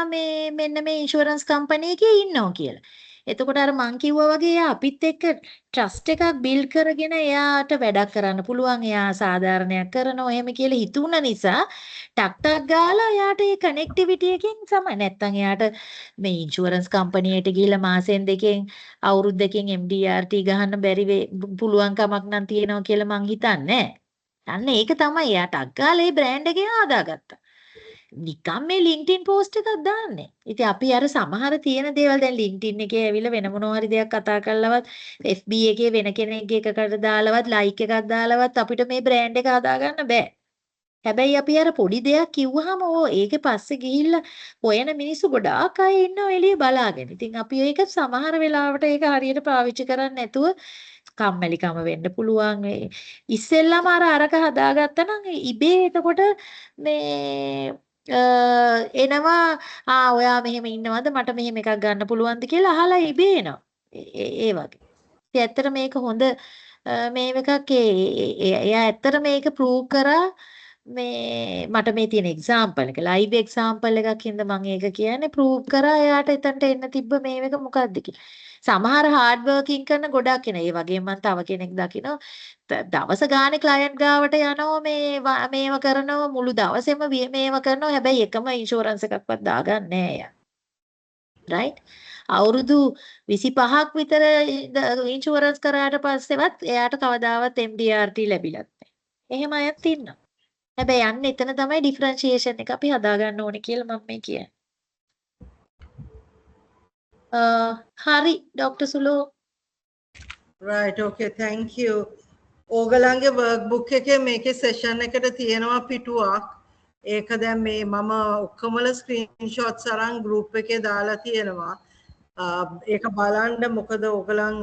මෙන්න මේ ඉන්ෂුරන්ස් කම්පැනි එකේ ඉන්නවා කියලා. එතකොට අර මං කිව්වා වගේ එයා අපිත් එක්ක ට්‍රස්ට් එකක් බිල්ඩ් කරගෙන එයාට වැඩක් කරන්න පුළුවන්. එයා සාධාරණයක් කරනවා එහෙම කියලා හිතුණ නිසා ටක් ගාලා එයාට ඒ කනෙක්ටිවිටි එකෙන් තමයි නැත්තම් එයාට මේ ඉන්ෂුරන්ස් කම්පැනියට ගිහිල්ලා මාසෙන් දෙකෙන් අවුරුද්දකින් MDRT ගහන්න බැරි පුළුවන් කමක් නම් තියෙනවා කියලා මං හිතන්නේ. අන්න ඒක තමයි එයාට අග්ගාලා මේ බ්‍රෑන්ඩ් එක හදාගත්තා. නිකම් මේ LinkedIn post එකක් දාන්නේ. ඉතින් අපි අර සමහර තියෙන දේවල් දැන් LinkedIn එකේ ඇවිල්ලා වෙන මොනවා හරි දෙයක් කතා කරලවත් FB එකේ වෙන කෙනෙක්ගේ එකකට දාලවත් like එකක් දාලවත් අපිට මේ බ්‍රෑන්ඩ් එක හදාගන්න බෑ. හැබැයි අපි අර පොඩි දෙයක් කිව්වහම ඒකේ පස්සේ ගිහිල්ලා හොයන මිනිස්සු ගොඩාක් අය ඉන්නවා එළිය බලාගෙන. ඉතින් අපි ඒක සමහර වෙලාවට ඒක හරියට පාවිච්චි කරන්නේ නැතුව කම්මැලිකම වෙන්න පුළුවන්. ඉස්සෙල්ලාම අරක හදාගත්තා නම් ඉබේ එතකොට මේ එනවා ඔයා මෙහෙම ඉන්නවද මට මෙහෙම එකක් ගන්න පුළුවන්ද කියලා අහලා ඉබේ එනවා. ඒ වගේ. ඉතින් ඇත්තට මේක හොඳ මේ එකක් එයා ඇත්තට මේක ප්‍රූව් කරා මේ මට මේ තියෙන එක්සැම්පල් එක ලයිව් එක්සැම්පල් එකක් හින්දා මම ඒක කියන්නේ ප්‍රූව් කරා එයාට එතනට එන්න තිබ්බ මේ එක මොකද්ද කියලා. සමහර හાર્ඩ් වර්කින් කරන ගොඩක් ඉන්නේ. ඒ වගේම මම තව කෙනෙක් දකිනවා දවස ගානේ ක්ලයන්ට් ගාවට යනවා මේව කරනවා මුළු දවසෙම මේව කරනවා හැබැයි එකම ඉන්ෂුරන්ස් එකක්වත් දාගන්නේ නැහැ එයා. right? අවුරුදු 25ක් විතර ඉන්ෂුරන්ස් කරාට පස්සෙවත් එයාට කවදාවත් MDRT ලැබිලත් නැහැ. එහෙම අයත් ඉන්නවා. හැබැයි යන්නේ එතන තමයි ඩිෆරන්ෂියේෂන් එක අපි හදාගන්න ඕනේ කියලා මම මේ කියන්නේ. Hari, Dr. Sulo. Right, okay, thank you. ඕගලන්ගේ workbook එකේ මේකේ session එකට තියෙනවා පිටුවක්. ඒක දැන් මේ මම ඔක්කොමල screenshots අරන් group එකේ දාලා තියෙනවා. ඒක බලන්න මොකද ඕගලන්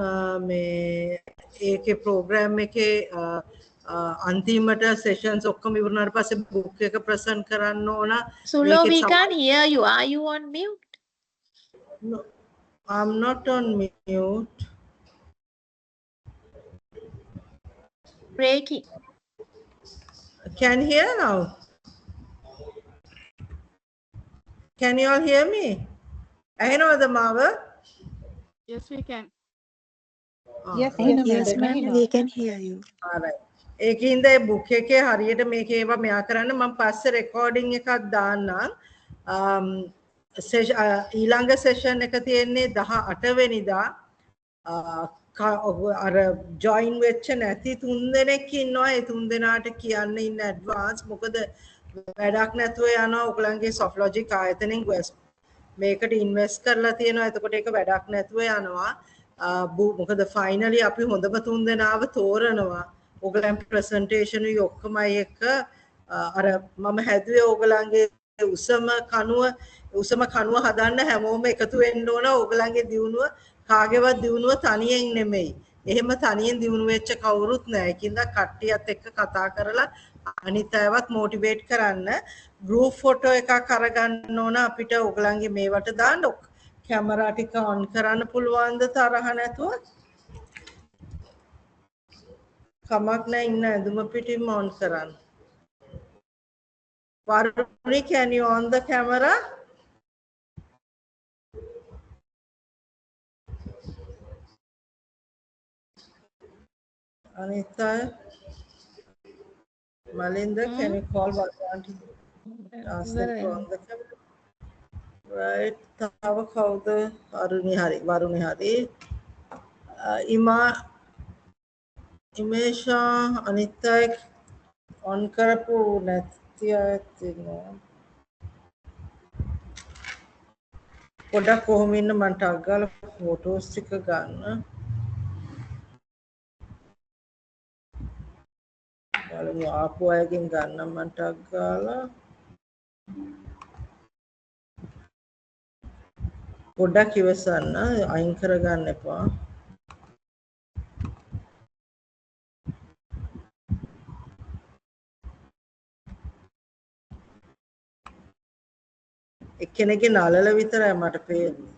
මේ ඒකේ program එකේ අන්තිමට sessions ඔක්කොම ඉවරනාට පස්සේ book එක present කරන්න ඕන. Sulo, we can't hear you. Are you on mute? No, I'm not on mute. Breaking. Can hear now? Can you all hear me? ඇහෙනවද මාව? Yes, we can. Yes, we can hear you. alright. ඒකින්ද ඒ book එකේ හරියට මේක ඒවා මෙයා කරන්න මම පස්සේ recording එකක් දාන්නම්. ඊළඟ session එක තියෙන්නේ 18 වෙනිදා. අර join වෙච්ච නැති 3 දෙනෙක් ඉන්නවා. ඒ 3 දෙනාට කියන්න ඉන්න advance මොකද වැඩක් නැතුව යනවා. ඔයගලන්ගේ softlogic ආයතනෙන් මේකට ඉන්වෙස්ට් කරලා තියෙනවා. එතකොට ඒක වැඩක් නැතුව යනවා. මොකද ෆයිනලි අපි හොඳම 3 දෙනාව තෝරනවා. ඔයගලන් ප්‍රසන්ටේෂන් එක ඔක්කොමයි එක අර මම හැදුවේ ඔයගලන්ගේ උසම කනුව හදන්න හැමෝම එකතු වෙන්න ඕන. ඔයගලන්ගේ දියුණුව කාගේවත් දියුණුව තනියෙන් නෙමෙයි. එහෙම තනියෙන් දියුණු වෙච්ච කවුරුත් නැහැ. ඒකින්ද කට්ටියත් එක්ක කතා කරලා අනිත් අයවත් මොටිවේට් කරන්න. group photo එකක් අරගන්න ඕන අපිට ඔයගලන්ගේ මේවට දාන්න. කැමරා ටික on කරන්න පුළුවන්ද තරහ නැතුව? කමක් නැහැ ඉන්න ඇඳුම පිටින්ම on කරන්න. Varuni, can you on the camera? Anita, Malinda, can you call Varuni? Ask them to on the camera. Right. තව කවුද? වරුණි හරි. ඉමේෂා අනිත් අය on කරපු නැති අය ඉන්නවා. පොඩක් කොහොම ඉන්න මම ටග් ගාලා ෆොටෝස් ටික ගන්න. බලමු ආපු අයගෙන් ගන්නම් මම ටග් ගාලා. පොඩ්ඩක් ඉවසන්න අයින් කරගන්න එපා. එක්කෙනෙක්ගේ නලල විතරයි මට පේන්නේ.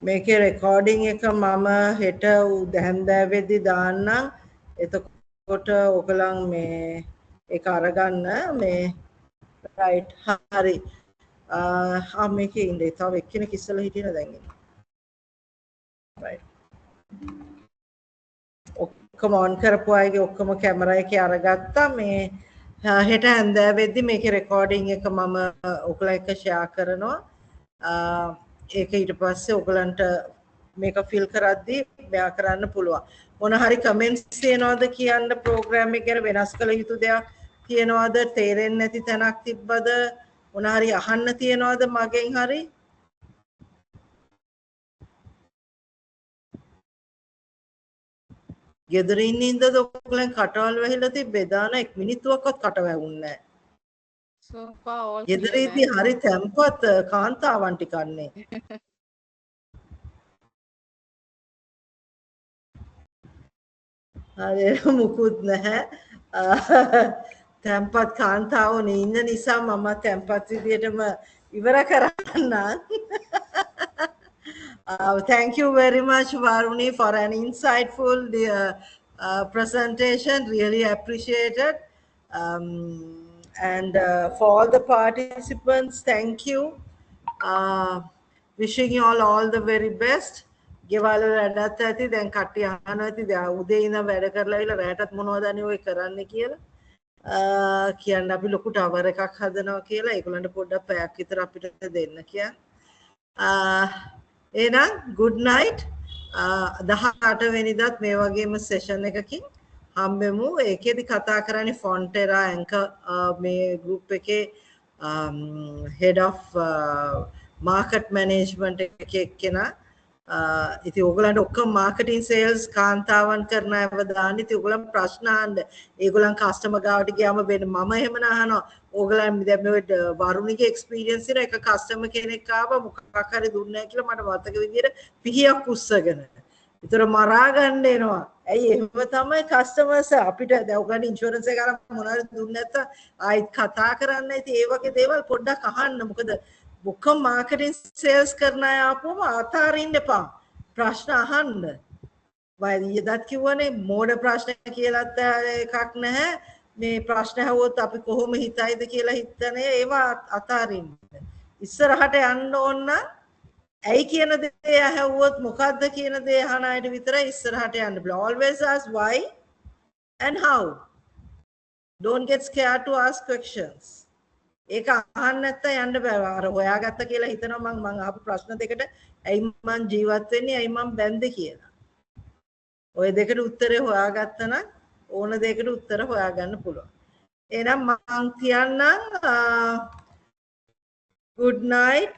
මේකේ රෙකෝඩින් එක මම හෙට හැන්දෑවෙද්දි දාන්නම්. එතකොට ඔයගලන් මේ ඒක අරගන්න මේ right හරි. මේකේ ඉන්නේ තව එක්කෙනෙක් ඉස්සලා හිටියන දැන් ඉන්නේ. right. ඔක්කොම on කරපු අයගේ ඔක්කොම කැමරා එකේ අරගත්තා. මේ හෙට හැන්දෑවෙද්දි මේකේ රෙකෝඩින් එක මම ඔයගලා එක්ක ෂෙයා කරනවා. ඒක ඊට පස්සේ ඔයගලන්ට මේක ෆිල් කරද්දී මෙයා කරන්න පුළුවන්. මොන හරි කමෙන්ට්ස් තියනවද කියන්න ප්‍රෝග්‍රෑම් එක ගැන වෙනස් කළ යුතු දෙයක් තියනවද තේරෙන්නේ නැති තැනක් තිබ්බද මොන හරි අහන්න තියනවද මගෙන් හරි? ගෙදර ඉන්න ඉඳද ඔයගලන් කටවල් වැහිලා තිබ්බේ දාන 1 මිනිත්තුවක්වත් කට වැහුන්නේ නැහැ. So far all ගෙදරදී හරි තැම්පත් කාන්තාවන් ටිකන්නේ. හරි මුකුත් නැහැ. තැම්පත් කාන්තාවෝ ඉන්න නිසා මම තැම්පත් විදියටම ඉවර කරන්නම්. Thank you very much, Varuni, for an insightful presentation. Really appreciated. And for all the participants, thank you. Wishing you all the very best. ගෙවල් වැඩත් ඇති දැන් කට්ටිය අහනවා ඇති දැන් උදේ ඉඳන් වැඩ කරලා ඉල රැටත් මොනවද අනේ ඔය කරන්නේ කියලා. කියන්න අපි ලොකු ටවර් එකක් හදනවා කියලා ඒගොල්ලන්ට පොඩ්ඩක් පැයක් විතර අපිට දෙන්න කියන්න. එහෙනම් good night. 18 වෙනිදාත් මේ වගේම සෙෂන් එකකින් හම්බෙමු. ඒකෙදි කතා කරන්නේ Fonterra Anchor මේ group එකේ head of market management එකේ එක්කෙනා ඉතින් ඕගලන්ට ඔක්කොම මාකටිං සේල්ස් කාන්තාවන් කරන අයව දාන්න. ඉතින් ඕගලන් ප්‍රශ්න අහන්න. ඒගොල්ලන් කස්ටමර් ගාවට ගියාම වෙන මම එහෙම අහනවා. ඕගලන් දැන් මේ වරුණිගේ එක්ස්පීරියන්ස් එක එක කස්ටමර් කෙනෙක් ආවා මොකක් හරි දුන්නේ නැහැ කියලා මට මතක විදියට පිහියක් උස්සගෙන. ඒතර මරා ගන්න එනවා. ඇයි එහෙම තමයි කස්ටමර්ස් අපිට දැන් ඔයගොල්ලන් ඉන්ෂුරන්ස් එක අරන් මොනවාරි දුන්නේ නැත්නම් ආයිත් කතා කරන්න. ඉතින් ඒ වගේ දේවල් පොඩ්ඩක් අහන්න. මොකද ඔක්කොම මාකටිං සේල්ස් කරන අය ආපුවම අතාරින්න එපා. ප්‍රශ්න අහන්න. වයිදත් කිව්වනේ මෝඩ ප්‍රශ්න කියලාත් එකක් නැහැ. මේ ප්‍රශ්න අහුවොත් අපි කොහොම හිතයිද කියලා හිතන්නේ ඒවා අතාරින්න. ඉස්සරහට යන්න ඕන නම් ඇයි කියන දේ අහුවොත් මොකද්ද කියන දේ අහන අයට විතරයි ඉස්සරහට යන්න බෑ. Always ask why and how. Don't get scared to ask questions. ඒක අහන්න නැත්නම් යන්න බෑ. අර හොයාගත්ත කියලා හිතනවා මම අහපු ප්‍රශ්න දෙකට ඇයි මං ජීවත් වෙන්නේ ඇයි මං බැන්දේ කියලා. ඔය දෙකට උත්තරේ හොයාගත්තා නම් ඕන දෙයකට උත්තර හොයාගන්න පුළුවන්. එහෙනම් මං කියන්නම් good night.